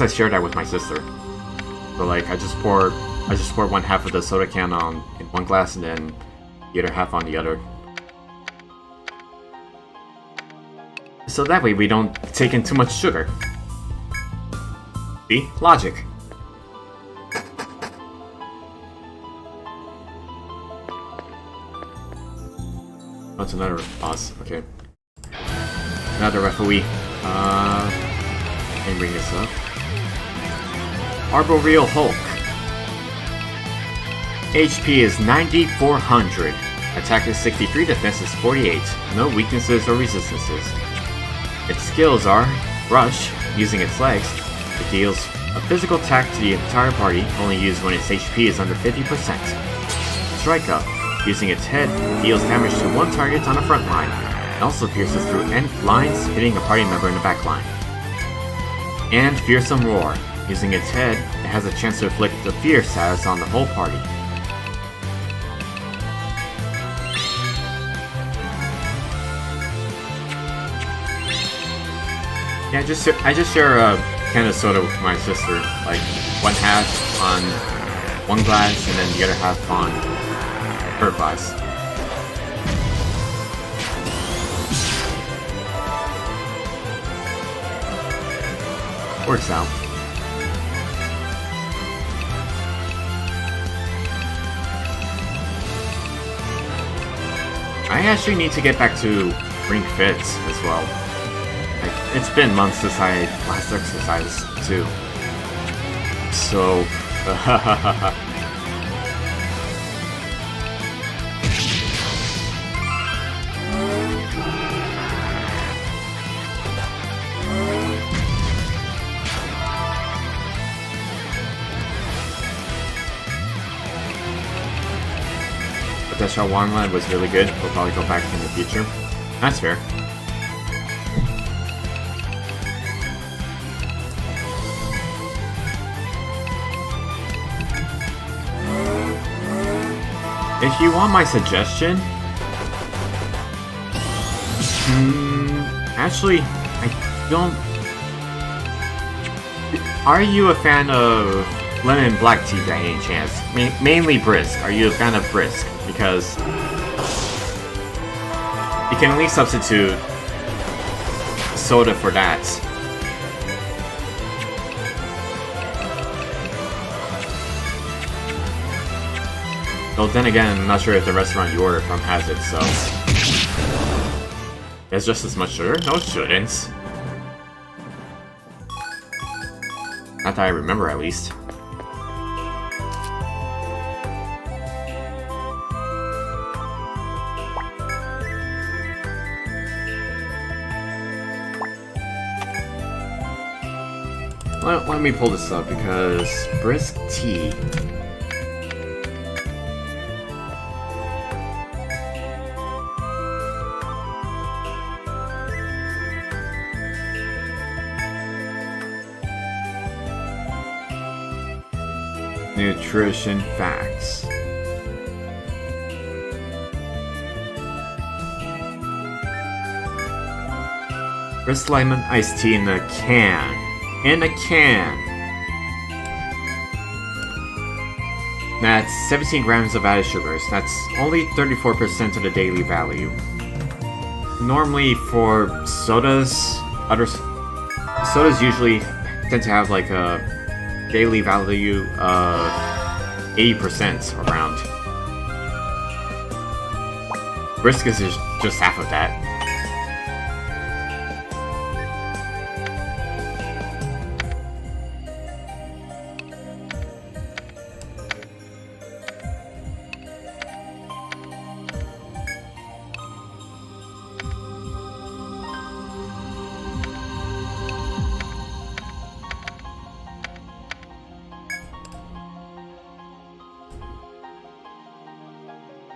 share that with my sister. So like I just pour one half of the soda can in one glass and then the other half on the other. So that way we don't take in too much sugar. See? Logic. Oh, it's another boss. Okay. Another referee. Let me bring this up. Arboreal Hulk. HP is 9,400. Attack is 63, defense is 48. No weaknesses or resistances. Its skills are Rush, using its legs. It deals a physical attack to the entire party, only used when its HP is under 50%. Strike Up, using its head, deals damage to one target on the front line. It also pierces through end lines, hitting a party member in the back line. And Fearsome Roar, using its head, it has a chance to inflict the fear status on the whole party. Yeah, I just share a can of soda with my sister, like one half on one glass and then the other half on her glass. Works out. I actually need to get back to Ring Fits as well. It's been months since I last exercised, too. So... But that shawarma was really good. We'll probably go back in the future. That's fair. If you want my suggestion... actually, I don't... Are you a fan of lemon black tea by any chance? Mainly Brisk. Are you a fan of Brisk? Because... you can at least substitute soda for that. Well, then again, I'm not sure if the restaurant you order from has it, so... There's just as much sugar? No, it shouldn't. Not that I remember, at least. Let me pull this up, because... Brisk tea... Nutrition facts. Brisk lemon iced tea in a can. In a can. That's 17 grams of added sugars. That's only 34% of the daily value. Normally for sodas, sodas usually tend to have like a daily value of 80% around. Brisk is just half of that.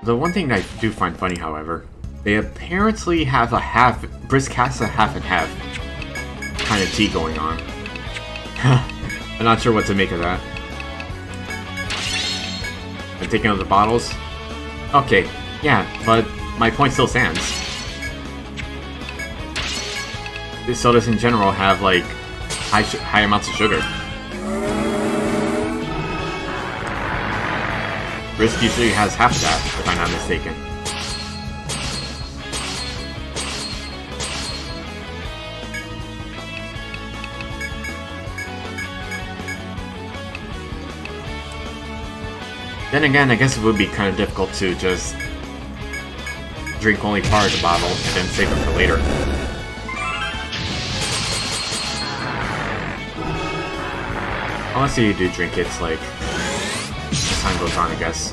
The one thing I do find funny, however, they apparently have a Brisk has a half and half kind of tea going on. I'm not sure what to make of that. I'm taking out the bottles. Okay, yeah, but my point still stands. These sodas in general have like high amounts of sugar. Risk usually has half that, if I'm not mistaken. Then again, I guess it would be kind of difficult to just drink only part of the bottle and then save it for later. Unless you do drink it, like, as time goes on, I guess.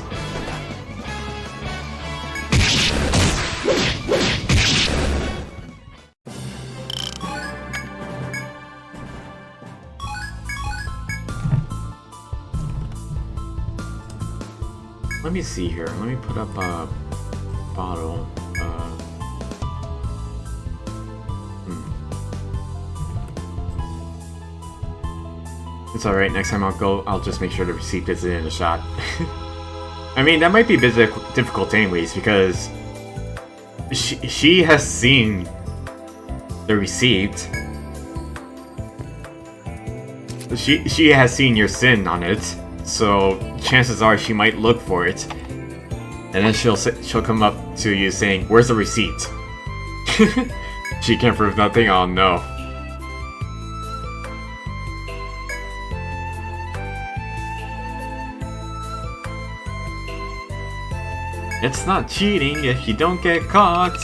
Let me see here. Let me put up a bottle. It's alright, next time I'll just make sure the receipt is in the shot. I mean, that might be a bit difficult anyways, because she has seen the receipt. She has seen your sin on it, so chances are she might look for it. And then she'll come up to you saying, "Where's the receipt?" She can't prove nothing? Oh no. It's not cheating if you don't get caught.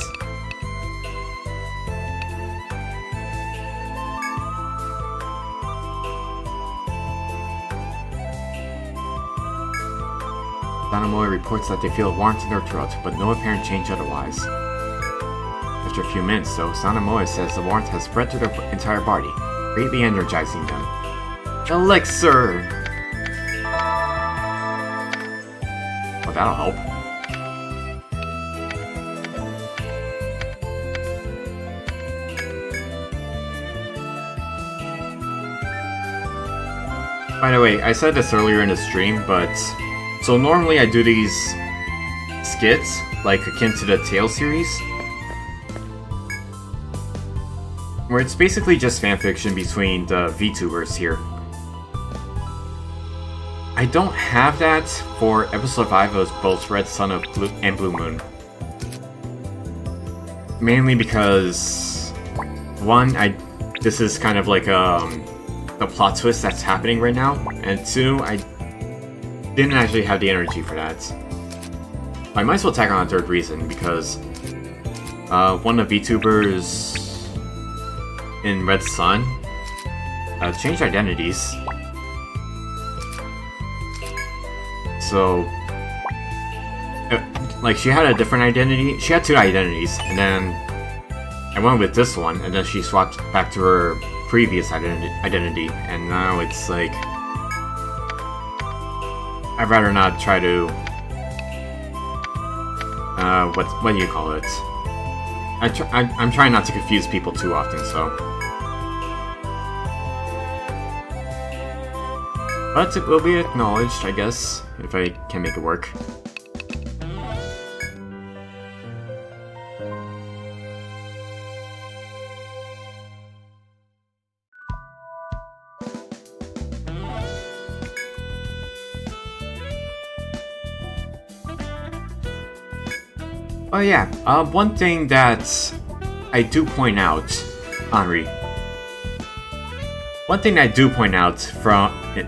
Sanamoy reports that they feel a warmth in their throat, but no apparent change otherwise. After a few minutes, though, Sanamoy says the warmth has spread to their entire body, greatly energizing them. Elixir! Well, that'll help. By the way, I said this earlier in the stream, but... So normally I do these skits, like akin to the Tale series, where it's basically just fanfiction between the VTubers here. I don't have that for episode 5 of both Red Sun and Blue Moon. Mainly because, one, this is kind of like the plot twist that's happening right now, and two, I didn't actually have the energy for that. I might as well tack on a third reason, because one of the VTubers in Red Sun changed identities. So, like, she had a different identity. She had two identities, and then I went with this one, and then she swapped back to her previous identity, and now it's like... I'd rather not try to... what do you call it? I'm trying not to confuse people too often, so... But it will be acknowledged, I guess, if I can make it work. Oh yeah, one thing that I do point out, Henri. One thing that I do point out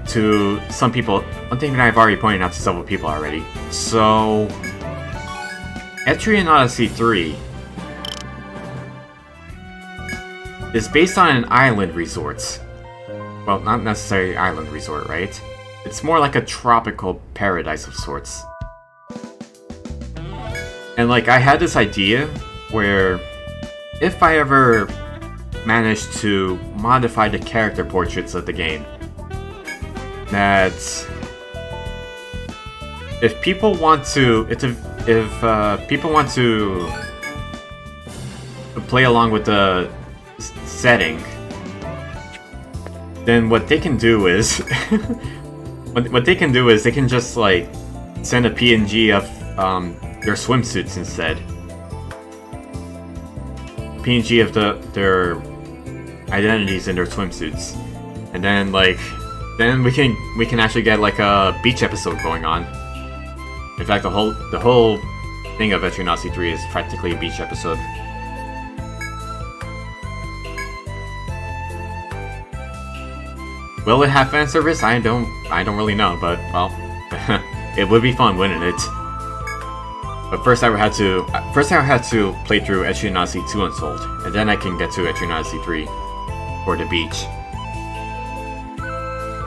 to some people, one thing that I've already pointed out to several people already. So, Etrian Odyssey 3 is based on an island resort. Well, not necessarily island resort, right? It's more like a tropical paradise of sorts. And like, I had this idea where if I ever managed to modify the character portraits of the game, that if people want to, if people want to play along with the setting, then what they can do is what they can do is they can just like send a PNG of their swimsuits instead. PNG of their identities in their swimsuits, and then like we can actually get like a beach episode going on. In fact, the whole thing of Etrian Odyssey 3 is practically a beach episode. Will it have fan service? I don't really know, but well, it would be fun, wouldn't it? But first I had to play through Etrian Odyssey 2 Untold, and then I can get to Etrian Odyssey 3 for the beach.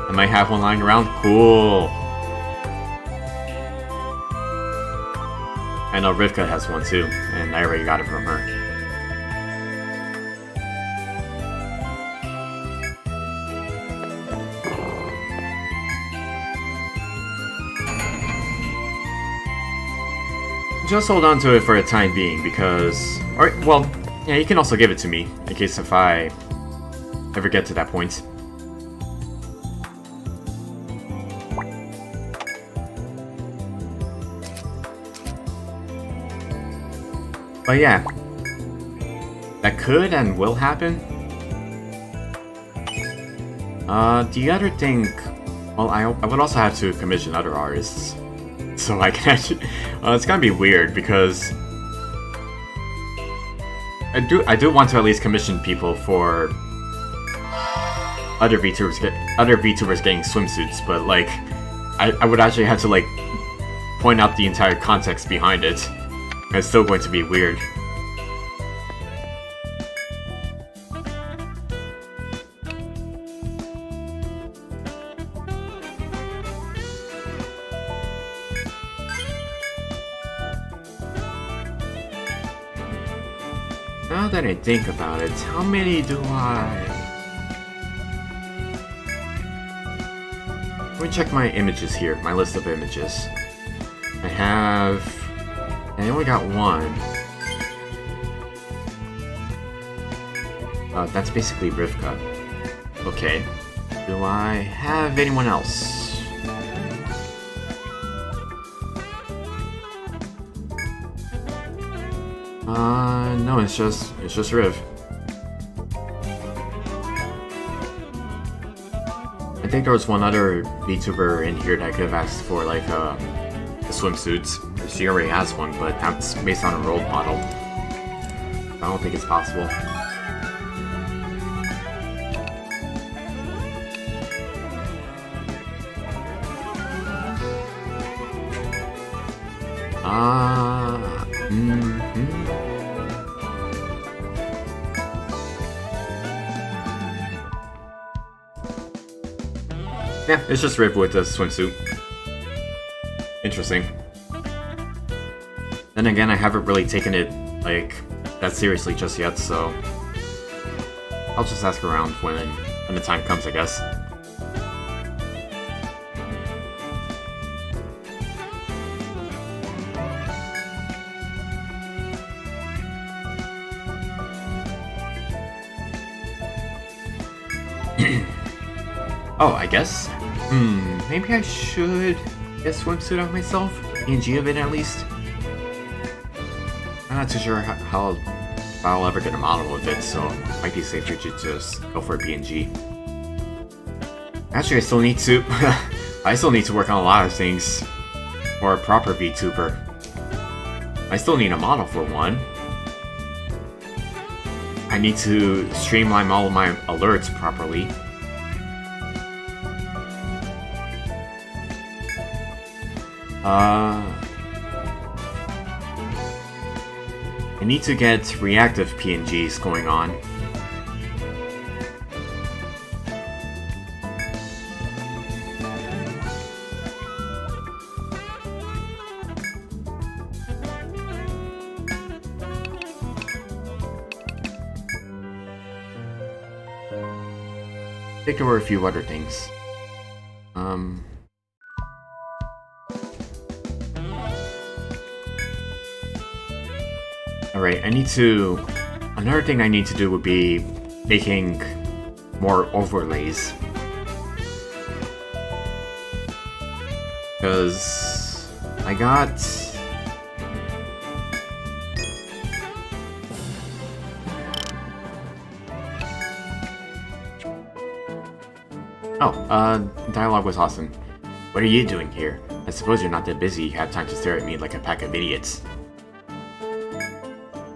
I might have one lying around. Cool. I know Rivka has one too, and I already got it from her. Just hold on to it for the time being, because... Or, well, yeah, you can also give it to me, in case if I ever get to that point. But yeah, that could and will happen. The other thing... Well, I would also have to commission other artists. So I can actually... it's gonna be weird, because... I do want to at least commission people for... other VTubers getting swimsuits, but like... I would actually have to like... point out the entire context behind it. It's still going to be weird. Now that I think about it, how many do I... Let me check my images here, my list of images. I have... I only got one. That's basically Rivka. Okay. Do I have anyone else? No, it's just Riv. I think there was one other VTuber in here that I could have asked for, like, the swimsuits. She already has one, but that's based on a role model. I don't think it's possible. Yeah, it's just Riv with a swimsuit. Interesting. Then again, I haven't really taken it, like, that seriously just yet, so... I'll just ask around when the time comes, I guess. Oh, I guess? Maybe I should get a swimsuit on myself? PNG of it, at least? I'm not too sure how if I'll ever get a model of it, so it might be safer to just go for a PNG. Actually, I still need to... I still need to work on a lot of things for a proper VTuber. I still need a model for one. I need to streamline all of my alerts properly. I need to get reactive PNGs going on. I think there were a few other things. Alright, I need to... Another thing I need to do would be making more overlays. Because I got... dialogue was awesome. What are you doing here? I suppose you're not that busy you have time to stare at me like a pack of idiots.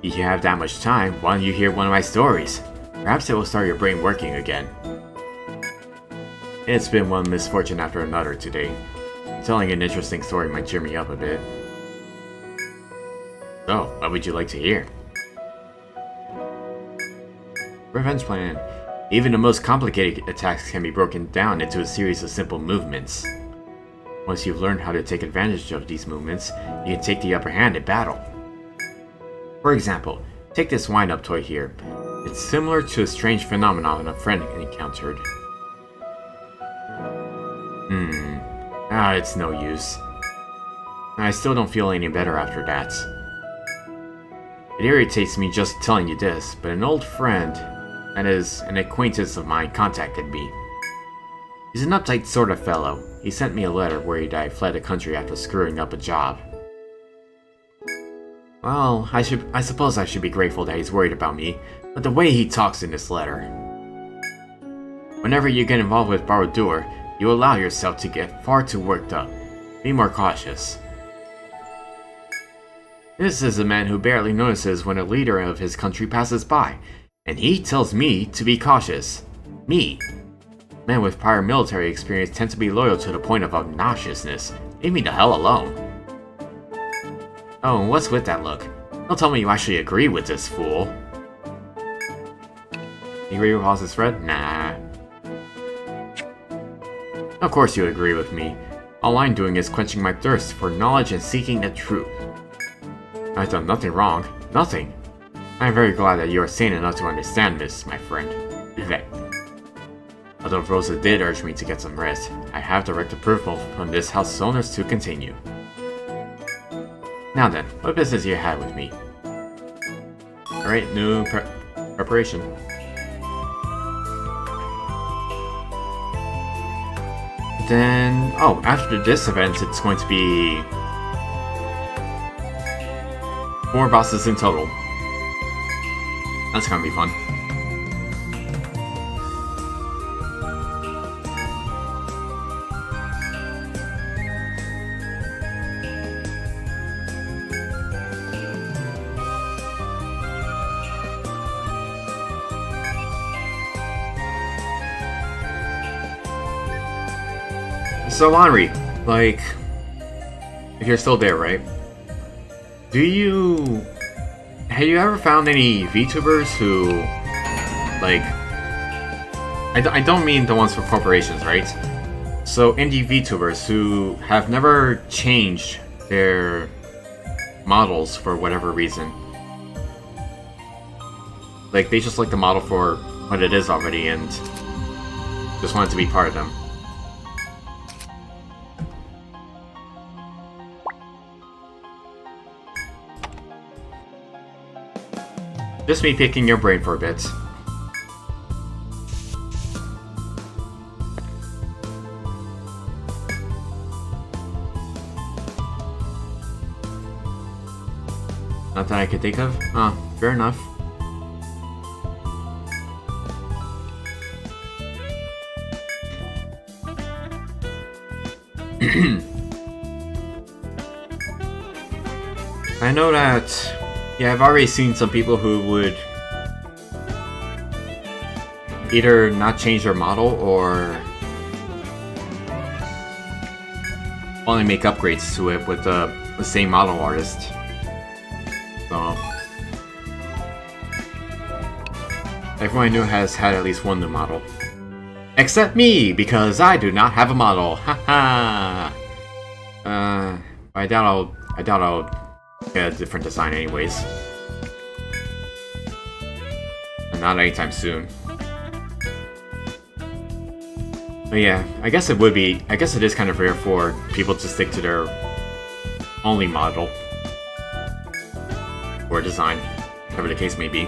If you have that much time, why don't you hear one of my stories? Perhaps it will start your brain working again. It's been one misfortune after another today. Telling an interesting story might cheer me up a bit. So, what would you like to hear? Revenge plan. Even the most complicated attacks can be broken down into a series of simple movements. Once you've learned how to take advantage of these movements, you can take the upper hand in battle. For example, take this wind-up toy here. It's similar to a strange phenomenon a friend encountered. It's no use. I still don't feel any better after that. It irritates me just telling you this, but an old friend, that is, an acquaintance of mine, contacted me. He's an uptight sort of fellow. He sent me a letter worried I fled the country after screwing up a job. Well, I suppose I should be grateful that he's worried about me, but the way he talks in this letter. Whenever you get involved with Barodur, you allow yourself to get far too worked up. Be more cautious. This is a man who barely notices when a leader of his country passes by, and he tells me to be cautious. Me. Men with prior military experience tend to be loyal to the point of obnoxiousness. Leave me the hell alone. Oh, and what's with that look? Don't tell me you actually agree with this fool. You agree with Halsey's friend? Nah. Of course you agree with me. All I'm doing is quenching my thirst for knowledge and seeking the truth. I've done nothing wrong. Nothing. I'm very glad that you are sane enough to understand this, my friend. Although Rosa did urge me to get some rest, I have direct approval from this house's owners to continue. Now then, what business do you have with me? Alright, new preparation. Then, after this event, it's going to be 4 bosses in total. That's gonna be fun. So Henri, like, if you're still there, right? Have you ever found any VTubers who, like, I don't mean the ones for corporations, right? So indie VTubers who have never changed their models for whatever reason. Like, they just like the model for what it is already and just want it to be part of them. Just me picking your brain for a bit. Not that I could think of? Fair enough. I know that... Yeah, I've already seen some people who would either not change their model or only make upgrades to it with the same model artist. So everyone I knew has had at least one new model. Except me, because I do not have a model. Haha. I doubt I'll get a different design anyways. And not anytime soon. But yeah, I guess it is kind of rare for people to stick to their only model. Or design, whatever the case may be.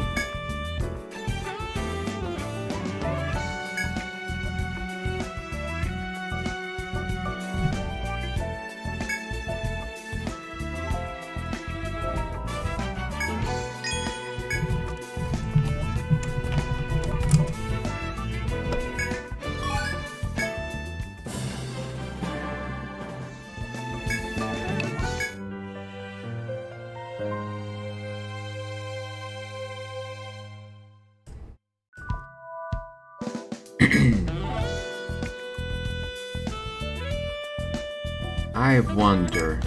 I wonder...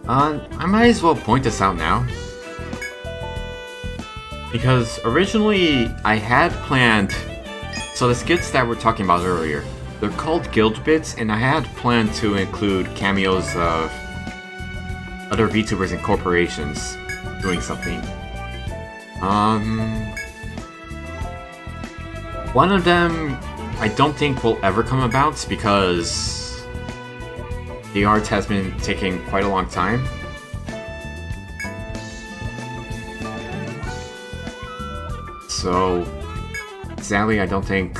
I might as well point this out now. Because originally I had planned... So the skits that we're talking about earlier, they're called guild bits, and I had planned to include cameos of other VTubers and corporations doing something. One of them I don't think will ever come about because the art has been taking quite a long time. So sadly, I don't think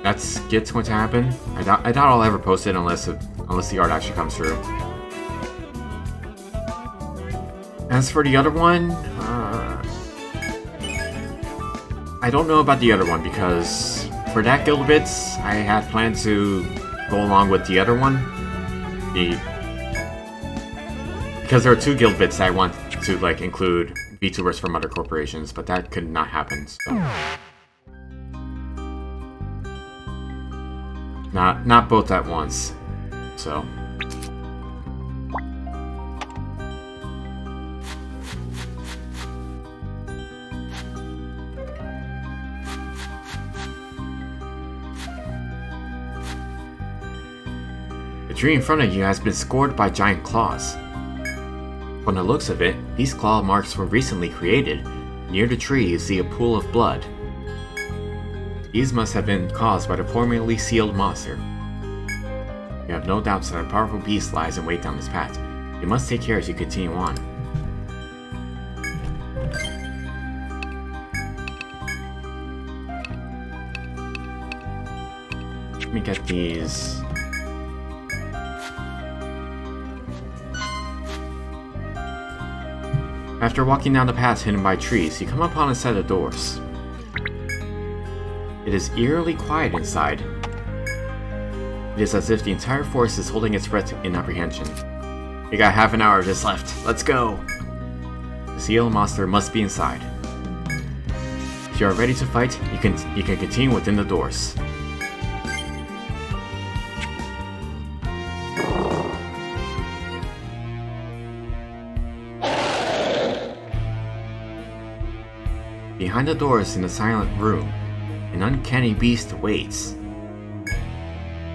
that skit's going to happen. I doubt I'll ever post it unless the art actually comes through. As for the other one, I don't know about the other one because for that guild bits, I had planned to go along with the other one. Because there are two guild bits that I want to like include VTubers from other corporations, but that could not happen. So. Not both at once. So. The tree in front of you has been scored by giant claws. From the looks of it, these claw marks were recently created. Near the tree you see a pool of blood. These must have been caused by the formerly sealed monster. You have no doubts that a powerful beast lies in wait down this path. You must take care as you continue on. Let me get these. After walking down the path hidden by trees, you come upon a set of doors. It is eerily quiet inside. It is as if the entire forest is holding its breath in apprehension. You got half an hour of this left. Let's go! The seal monster must be inside. If you are ready to fight, you can continue within the doors. Behind the doors in the silent room, an uncanny beast waits.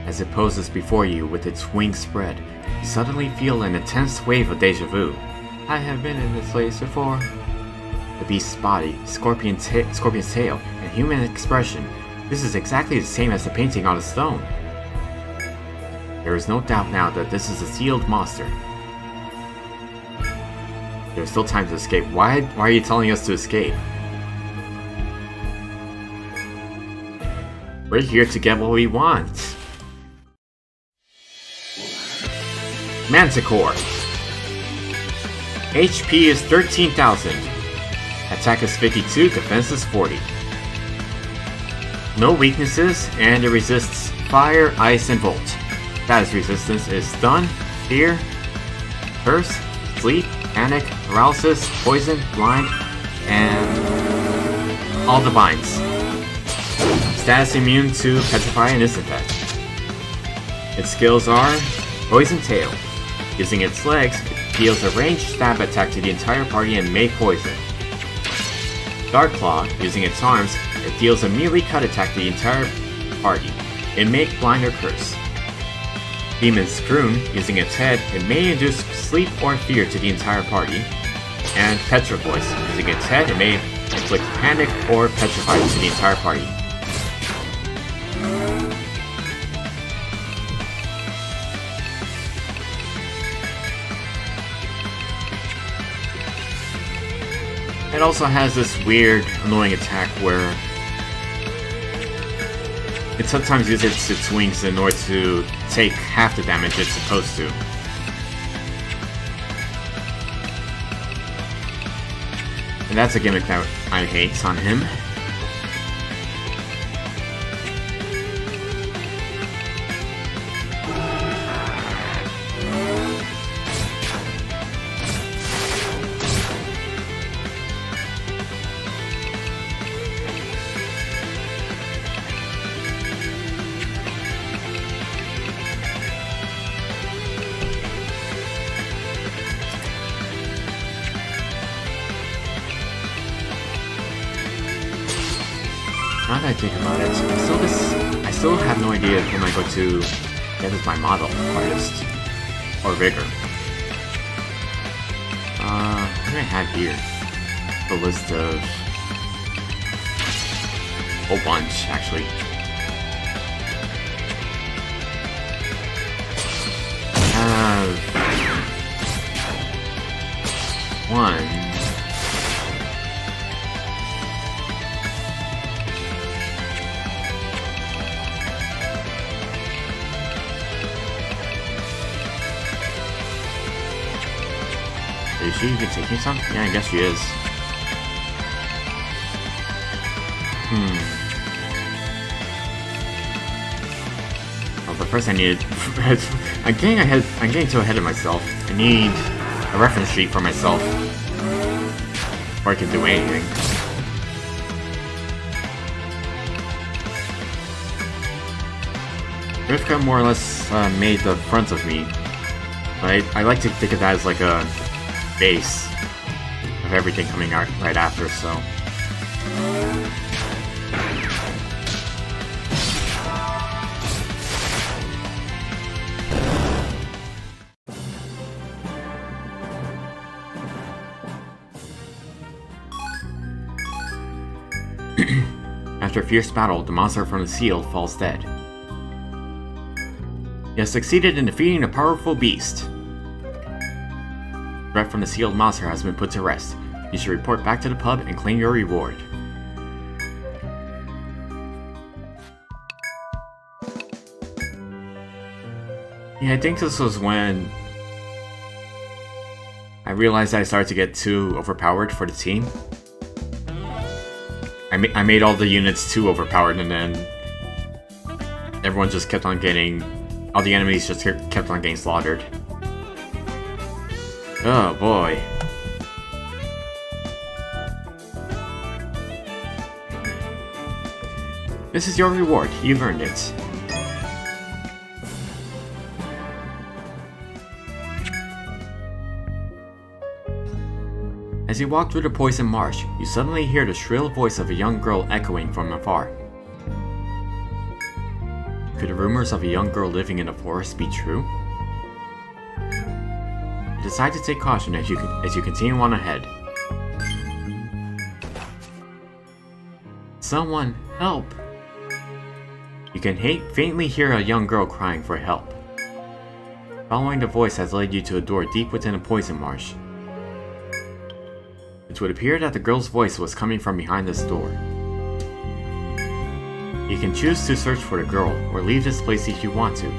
As it poses before you with its wings spread, you suddenly feel an intense wave of deja vu. I have been in this place before. The beast's body, scorpion's tail, and human expression. This is exactly the same as the painting on the stone. There is no doubt now that this is a sealed monster. There's still time to escape. Why are you telling us to escape? We're here to get what we want. Manticore. HP is 13,000. Attack is 52, defense is 40. No weaknesses, and it resists fire, ice, and volt. Status resistance is stun, fear, curse, sleep, panic, paralysis, poison, blind, and all the binds. Status immune to petrify and instant attack. Its skills are Poison Tail. Using its legs, it deals a ranged stab attack to the entire party and may poison. Dark Claw. Using its arms, it deals a melee cut attack to the entire party. It may blind or curse. Demon's Croon. Using its head, it may induce sleep or fear to the entire party. And Petra Voice. Using its head, it may inflict panic or petrify to the entire party. It also has this weird, annoying attack where it sometimes uses its wings in order to take half the damage it's supposed to. And that's a gimmick that I hate on him. that I think about it, I still have no idea who I go to get as my model artist or rigger. What do I have here? A list of a whole bunch, actually. I have one. Is she even taking some? Yeah, I guess she is. Well, but first I need... I'm getting too ahead of myself. I need a reference sheet for myself before I can do anything. Rivka more or less made the front of me. I like to think of that as like a base of everything coming out right after, so... After a fierce battle, the monster from the seal falls dead. You have succeeded in defeating a powerful beast. The threat from the sealed monster has been put to rest. You should report back to the pub and claim your reward. Yeah, I think this was when I realized I started to get too overpowered for the team. I made all the units too overpowered, and then everyone just kept on getting... all the enemies just kept on getting slaughtered. Oh boy. This is your reward. You've earned it. As you walk through the poison marsh, you suddenly hear the shrill voice of a young girl echoing from afar. Could the rumors of a young girl living in the forest be true? You decide to take caution as you continue on ahead. Someone, help! You can faintly hear a young girl crying for help. Following the voice has led you to a door deep within a poison marsh. It would appear that the girl's voice was coming from behind this door. You can choose to search for the girl, or leave this place if you want to.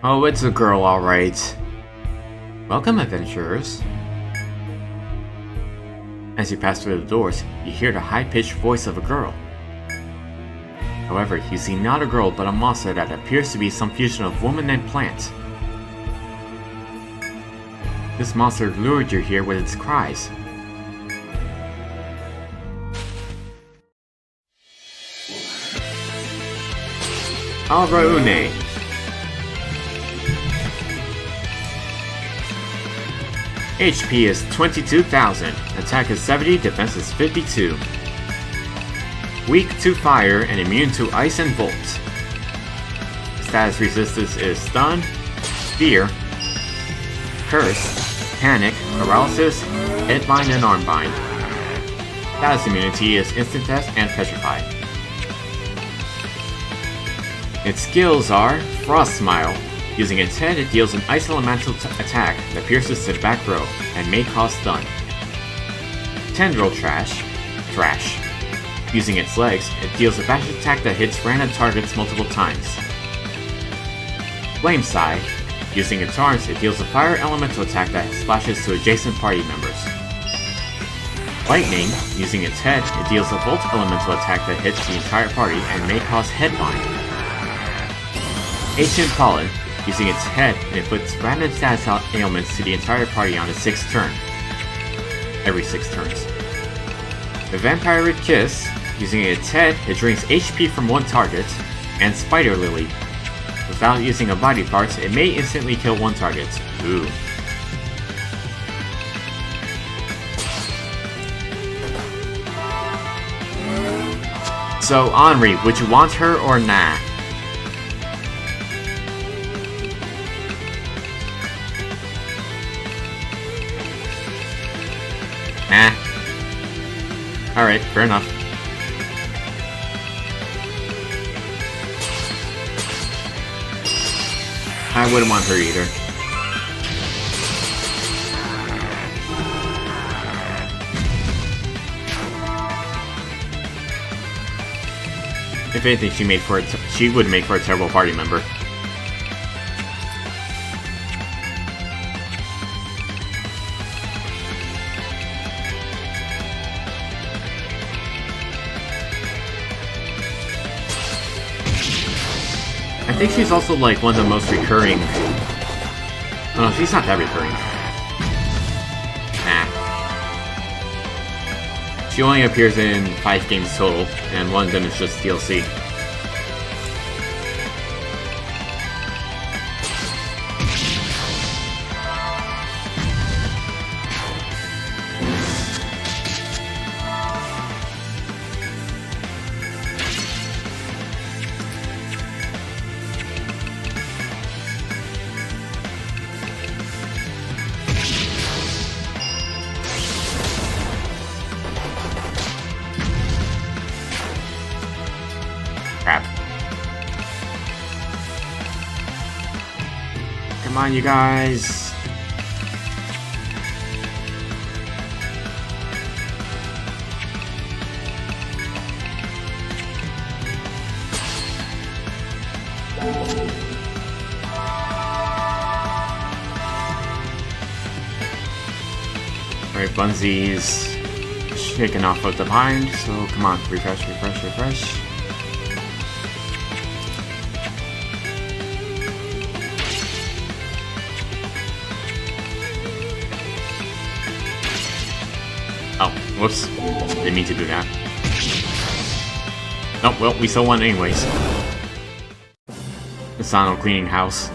Oh, it's a girl, alright. Welcome, adventurers. As you pass through the doors, you hear the high-pitched voice of a girl. However, you see not a girl but a monster that appears to be some fusion of woman and plant. This monster lured you here with its cries. Alraune. HP is 22,000, attack is 70, defense is 52. Weak to fire and immune to ice and volt. Status resistance is stun, fear, curse, panic, paralysis, headbind, and armbind. Status immunity is instant test and petrified. Its skills are Frost Smile. Using its head, it deals an ice elemental attack that pierces to the back row and may cause stun. Tendril Trash. Using its legs, it deals a bash attack that hits random targets multiple times. Flame Scythe. Using its arms, it deals a fire elemental attack that splashes to adjacent party members. Lightning. Using its head, it deals a volt elemental attack that hits the entire party and may cause headbind. Ancient Pollen. Using its head, it inflicts random status ailments to the entire party on its 6th turn. Every 6 turns. The Vampiric Kiss. Using its head, it drains HP from one target, and Spider Lily. Without using a body part, it may instantly kill one target. Ooh. So, Henri, would you want her or nah? Nah. Alright, fair enough. I wouldn't want her either. If anything, she would make for a terrible party member. I think she's also like one of the most recurring. Oh no, she's not that recurring. Nah. She only appears in 5 games total, and one of them is just DLC. Crap. Come on, you guys. Alright, Bunsy's shaking off of the behind, so come on, refresh, refresh, refresh. Oh, whoops. Didn't mean to do that. Oh, well, we still won anyways. Asano cleaning house.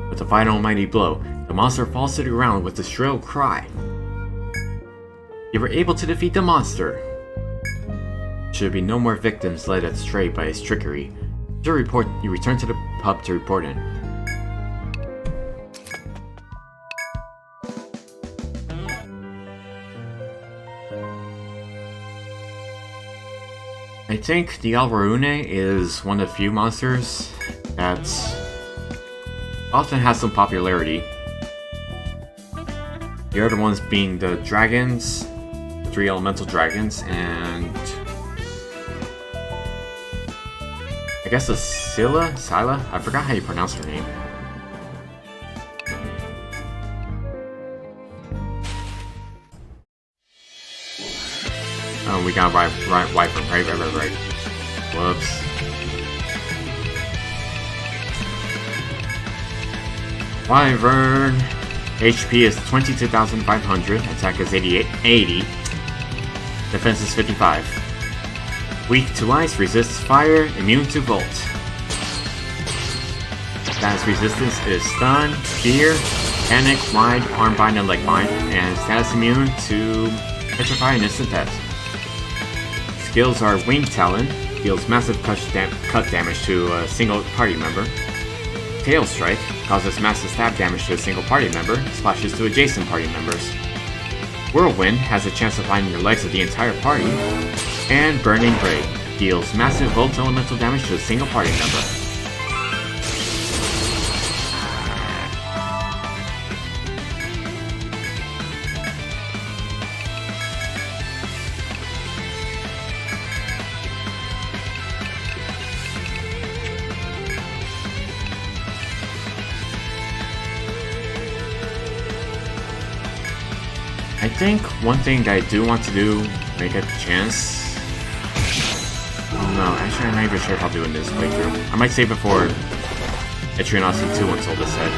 With a final mighty blow, the monster falls to the ground with a shrill cry. You were able to defeat the monster. Should be no more victims led astray by his trickery. To report, you return to the pub to report in. I think the Alvarune is one of the few monsters that often has some popularity. The other ones being the dragons, the 3 elemental dragons, and I guess the Scylla? I forgot how you pronounce her name. Oh, we got right. Whoops. Wyvern. HP is 22,500. Attack is 80. Defense is 55. Weak to ice, resists fire, immune to volt. Status resistance is stun, fear, panic, mind, arm bind, and leg bind, and status immune to petrify and instant death. Skills are Wing Talon, deals massive cut damage to a single party member. Tail Strike causes massive stab damage to a single party member, splashes to adjacent party members. Whirlwind has a chance of blinding the legs of the entire party. And Burning Ray deals massive volt elemental damage to a single party member. I think one thing that I do want to do when I get the chance. Oh no, actually I'm not even sure if I'll do in this playthrough. I might save it for Etrian Odyssey 2 Untold instead.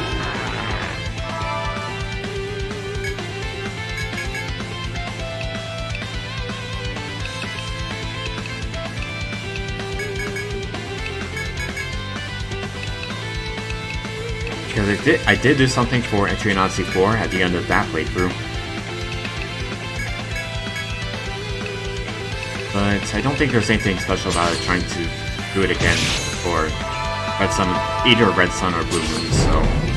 Because I did do something for Etrian Odyssey 4 at the end of that playthrough. But I don't think there's anything special about it trying to do it again for Red Sun, either Red Sun or Blue Moon, so...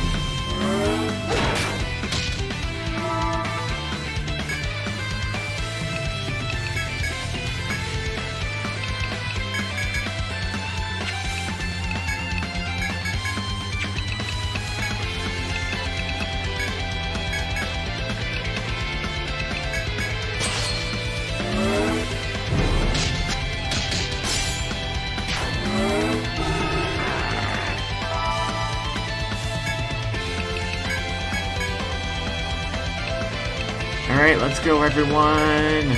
Alright, let's go everyone!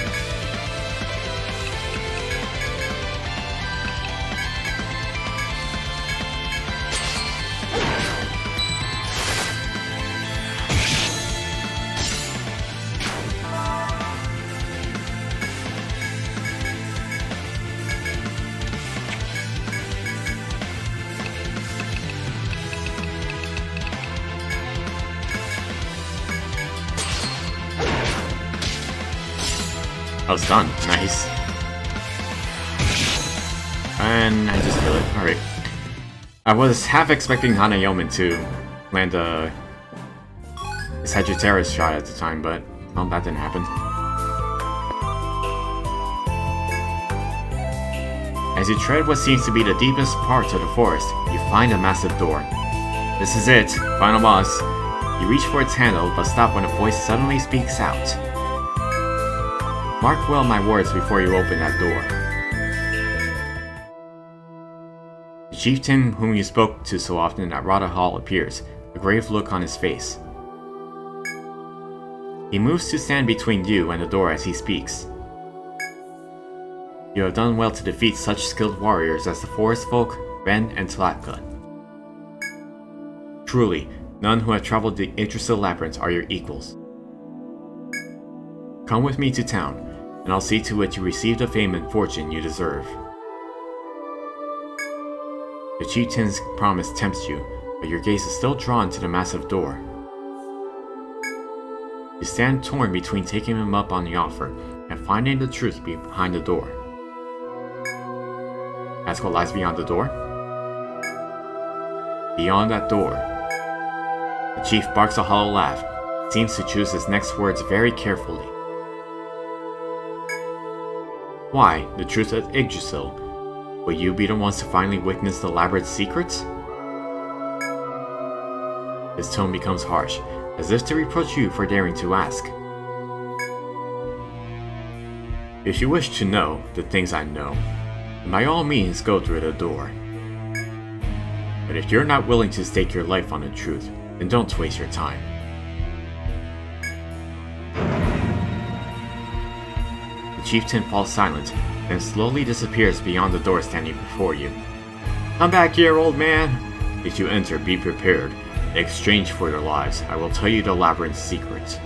Oh, it's done. Nice. And I just kill it. Alright. I was half expecting Hanayomen to land a Sagittarius shot at the time, but well, that didn't happen. As you tread what seems to be the deepest parts of the forest, you find a massive door. This is it, final boss. You reach for its handle, but stop when a voice suddenly speaks out. Mark well my words before you open that door. The chieftain whom you spoke to so often at Rada Hall appears, a grave look on his face. He moves to stand between you and the door as he speaks. You have done well to defeat such skilled warriors as the Forest Folk, Ren, and Tlatka. Truly, none who have traveled the Yggdrasil Labyrinth are your equals. Come with me to town, and I'll see to it you receive the fame and fortune you deserve. The chieftain's promise tempts you, but your gaze is still drawn to the massive door. You stand torn between taking him up on the offer and finding the truth behind the door. Ask what lies beyond the door? Beyond that door. The chief barks a hollow laugh, seems to choose his next words very carefully. Why, the truth of Yggdrasil? Will you be the ones to finally witness the labyrinth's secrets? His tone becomes harsh, as if to reproach you for daring to ask. If you wish to know the things I know, then by all means go through the door. But if you're not willing to stake your life on the truth, then don't waste your time. The chieftain falls silent, then slowly disappears beyond the door standing before you. Come back here, old man! If you enter, be prepared. In exchange for your lives, I will tell you the labyrinth's secret.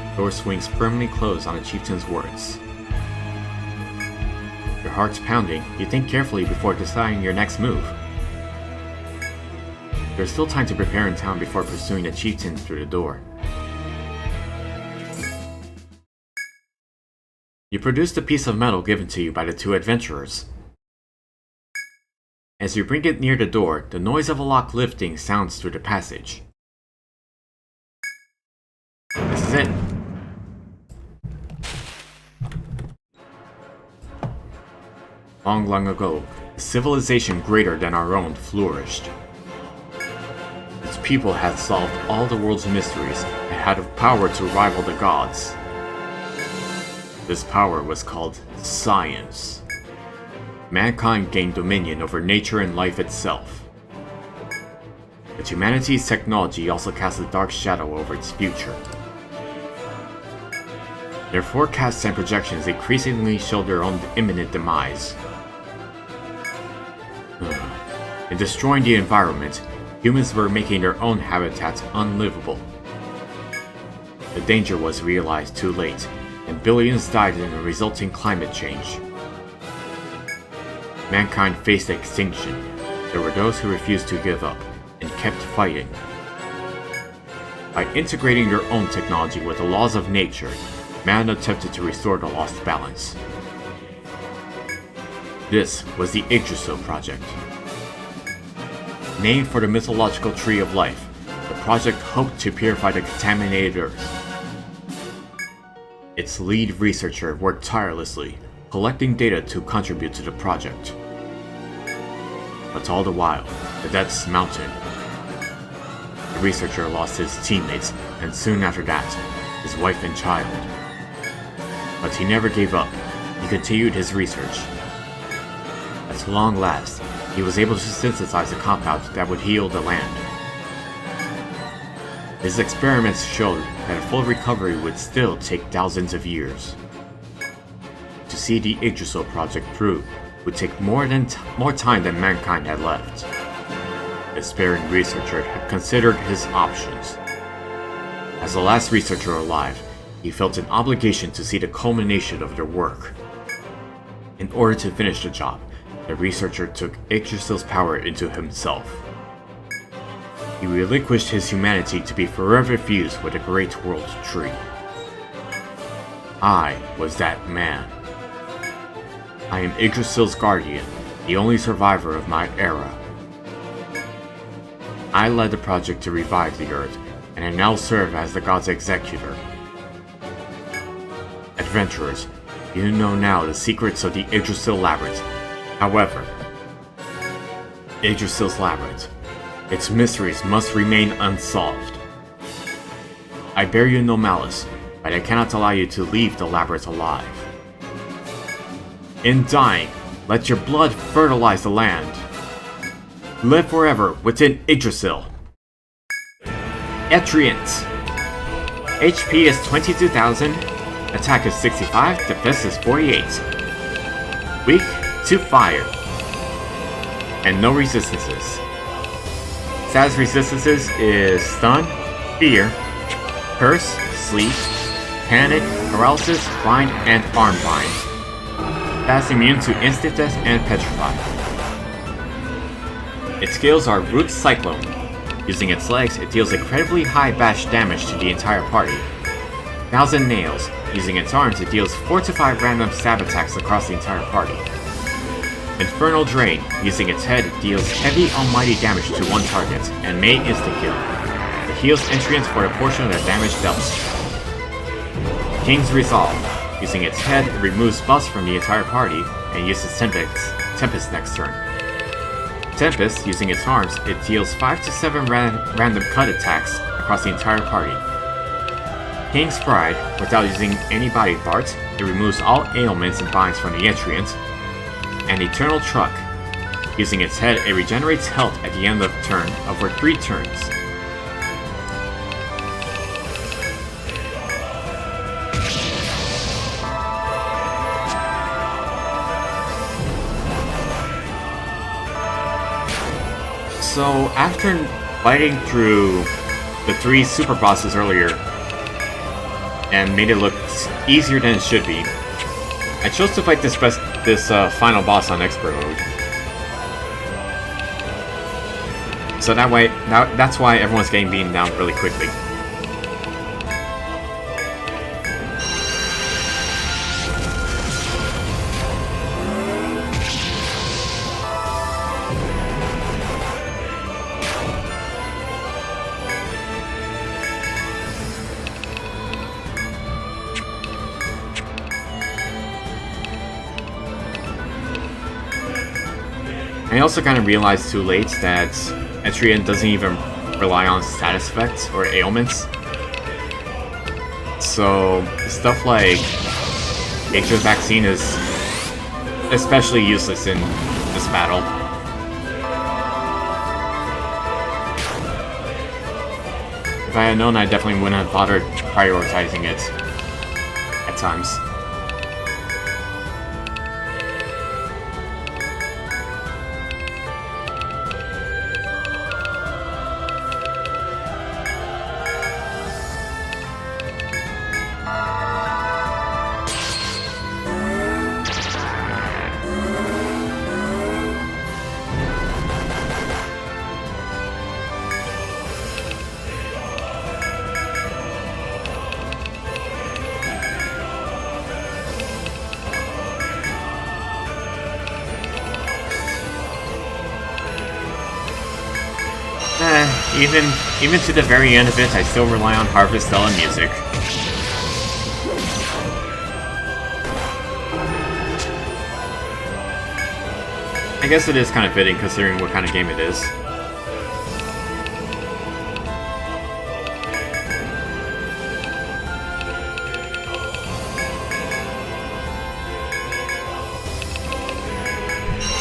The door swings firmly closed on the chieftain's words. Your heart's pounding, you think carefully before deciding your next move. There's still time to prepare in town before pursuing the chieftain through the door. You produce the piece of metal given to you by the two adventurers. As you bring it near the door, the noise of a lock lifting sounds through the passage. This is it. Long, long ago, a civilization greater than our own flourished. Its people had solved all the world's mysteries and had the power to rival the gods. This power was called science. Mankind gained dominion over nature and life itself. But humanity's technology also cast a dark shadow over its future. Their forecasts and projections increasingly showed their own imminent demise. In destroying the environment, humans were making their own habitats unlivable. The danger was realized too late, and billions died in the resulting climate change. mankind faced extinction, there were those who refused to give up and kept fighting. By integrating their own technology with the laws of nature, man attempted to restore the lost balance. This was the Yggdrasil Project. Named for the mythological tree of life, the project hoped to purify the contaminated earth. Its lead researcher worked tirelessly, collecting data to contribute to the project. But all the while, the deaths mounted. The researcher lost his teammates, and soon after that, his wife and child. But he never gave up. He continued his research. At long last, he was able to synthesize a compound that would heal the land. His experiments showed that a full recovery would still take thousands of years. To see the Yggdrasil project through would take more time than mankind had left. The despairing researcher had considered his options. As the last researcher alive, he felt an obligation to see the culmination of their work. In order to finish the job, the researcher took Yggdrasil's power into himself. He relinquished his humanity to be forever fused with the great world tree. I was that man. I am Yggdrasil's guardian, the only survivor of my era. I led the project to revive the Earth, and I now serve as the god's executor. Adventurers, you know now the secrets of the Yggdrasil Labyrinth. However, Yggdrasil's Labyrinth, its mysteries must remain unsolved. I bear you no malice, but I cannot allow you to leave the Labyrinth alive. In dying, let your blood fertilize the land. Live forever within Yggdrasil. Etrians. HP is 22,000, attack is 65, defense is 48. Weak to fire. And no resistances. Status resistances is stun, fear, curse, sleep, panic, paralysis, bind, and arm bind. Status immune to instant death and petrify. Its skills are Root Cyclone. Using its legs, it deals incredibly high bash damage to the entire party. Thousand Nails. Using its arms, it deals 4 to 5 random stab attacks across the entire party. Infernal Drain. Using its head, it deals heavy almighty damage to one target, and may insta-kill. It heals Etrians for a portion of the damage dealt. King's Resolve. Using its head, it removes buffs from the entire party, and uses Tempest next turn. Tempest, using its arms, it deals 5 to 7 random cut attacks across the entire party. King's Pride, without using any body parts, it removes all ailments and binds from the Etrians. And Eternal Truck. Using its head, it regenerates health at the end of turn over 3 turns. So after fighting through the 3 super bosses earlier and made it look easier than it should be, I chose to fight this final boss on expert mode. So that's why everyone's getting beaten down really quickly. I also kind of realized too late that Etrian doesn't even rely on status effects or ailments. So stuff like Nature's Vaccine is especially useless in this battle. If I had known, I definitely wouldn't have bothered prioritizing it at times. Even to the very end of it, I still rely on Harvestella music. I guess it is kind of fitting considering what kind of game it is.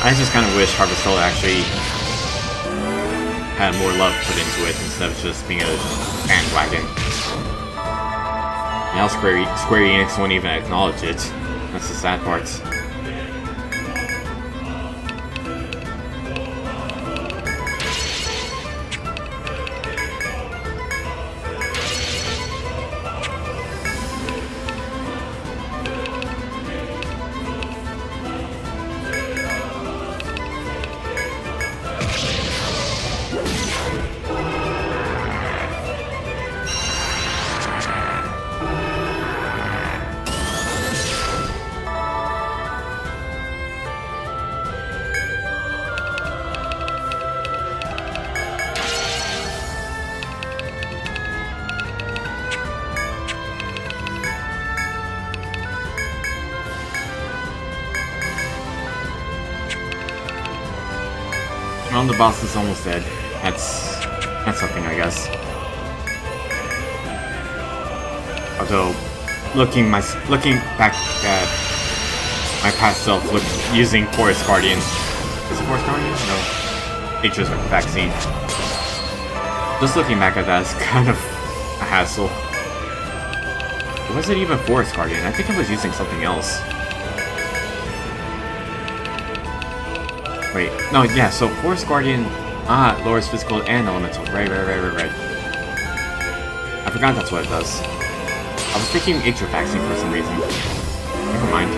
I just kind of wish Harvestella actually had more love put into it instead of just being a bandwagon. Now Square Enix won't even acknowledge it. That's the sad part. Well, the boss is almost dead. That's something, I guess. Although, looking back at my past self, using Forest Guardian. Is it Forest Guardian? No. Nature's Vaccine. Just looking back at that is kind of a hassle. Was it even Forest Guardian? I think I was using something else. Wait, no, yeah, so Forest Guardian, lowers physical and elemental. Right. I forgot that's what it does. I was thinking Etrian vaccine for some reason. Never mind.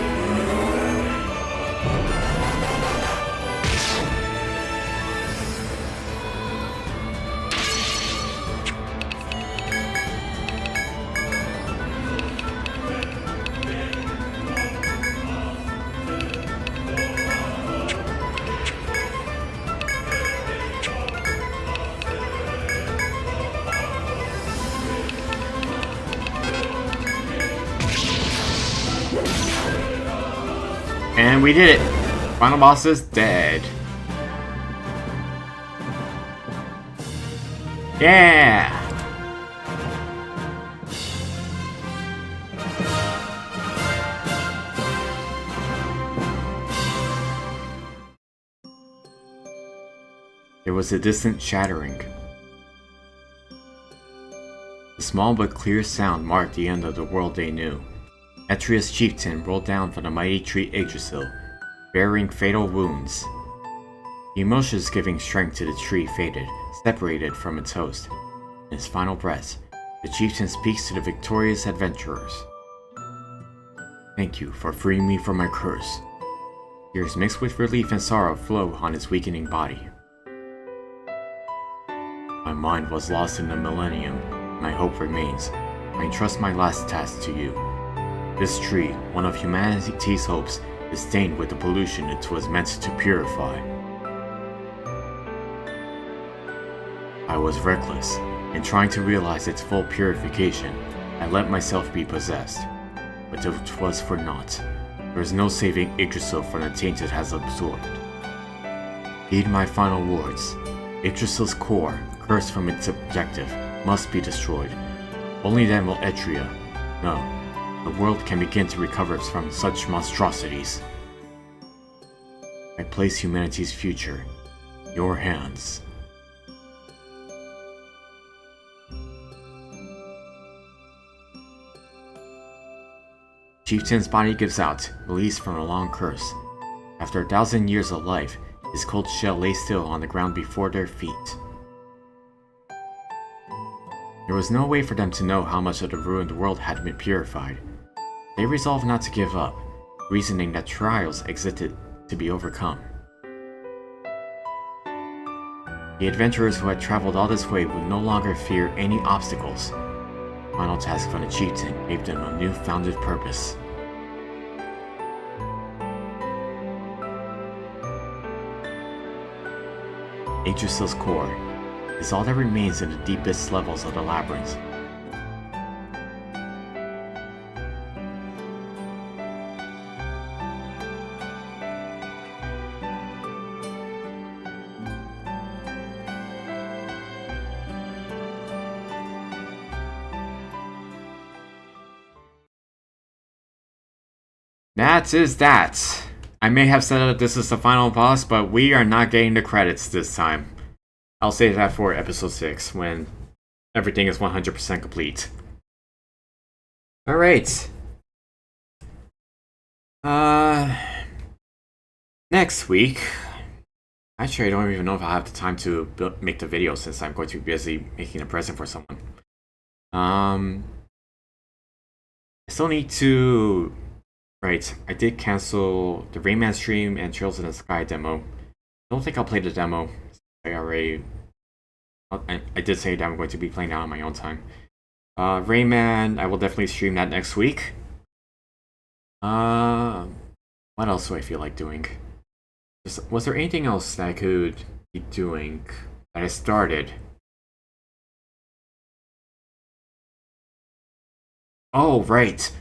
And we did it! Final boss is dead. Yeah! There was a distant shattering. The small but clear sound marked the end of the world they knew. Etria's chieftain rolled down from the mighty tree Yggdrasil, bearing fatal wounds. The emotions giving strength to the tree faded, separated from its host. In his final breath, the chieftain speaks to the victorious adventurers. Thank you for freeing me from my curse. Tears mixed with relief and sorrow flow on his weakening body. My mind was lost in the millennium, my hope remains. I entrust my last task to you. This tree, one of humanity's hopes, is stained with the pollution it was meant to purify. I was reckless. In trying to realize its full purification, I let myself be possessed. But it was for naught. There is no saving Yggdrasil from the taint it has absorbed. Heed my final words. Yggdrasil's core, cursed from its objective, must be destroyed. Only then will Etria, no, the world can begin to recover from such monstrosities. I place humanity's future in your hands. Chieftain's body gives out, released from a long curse. After 1,000 years of life, his cold shell lay still on the ground before their feet. There was no way for them to know how much of the ruined world had been purified. They resolved not to give up, reasoning that trials existed to be overcome. The adventurers who had traveled all this way would no longer fear any obstacles. The final task from the chieftain gave them a new-founded purpose. Yggdrasil's core, is all that remains in the deepest levels of the labyrinth. That is that. I may have said that this is the final boss, but we are not getting the credits this time. I'll save that for episode 6, when everything is 100% complete. Alright. Next week... Actually, I don't even know if I'll have the time to make the video since I'm going to be busy making a present for someone. I still need to... Right, I did cancel the Rayman stream and Trails in the Sky demo. I don't think I'll play the demo. I did say that I'm going to be playing that on my own time. Rayman, I will definitely stream that next week. What else do I feel like doing? Was there anything else that I could be doing that I started? Oh, right.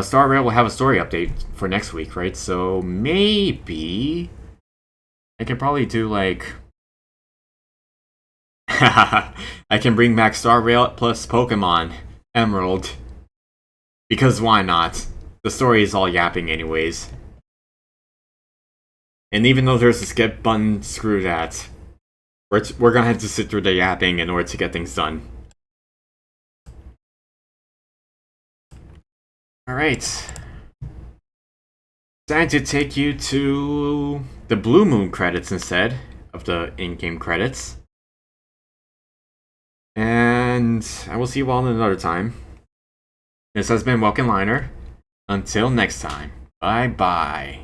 Star Rail will have a story update for next week, right? So maybe I can probably do like I can bring back Star Rail plus Pokemon Emerald. Because why not? The story is all yapping anyways. And even though there's a skip button, screw that. We're gonna have to sit through the yapping in order to get things done. Alright. Time to take you to the Blue Moon credits instead of the in-game credits. And I will see you all another time. This has been Welkin Liner. Until next time, bye bye.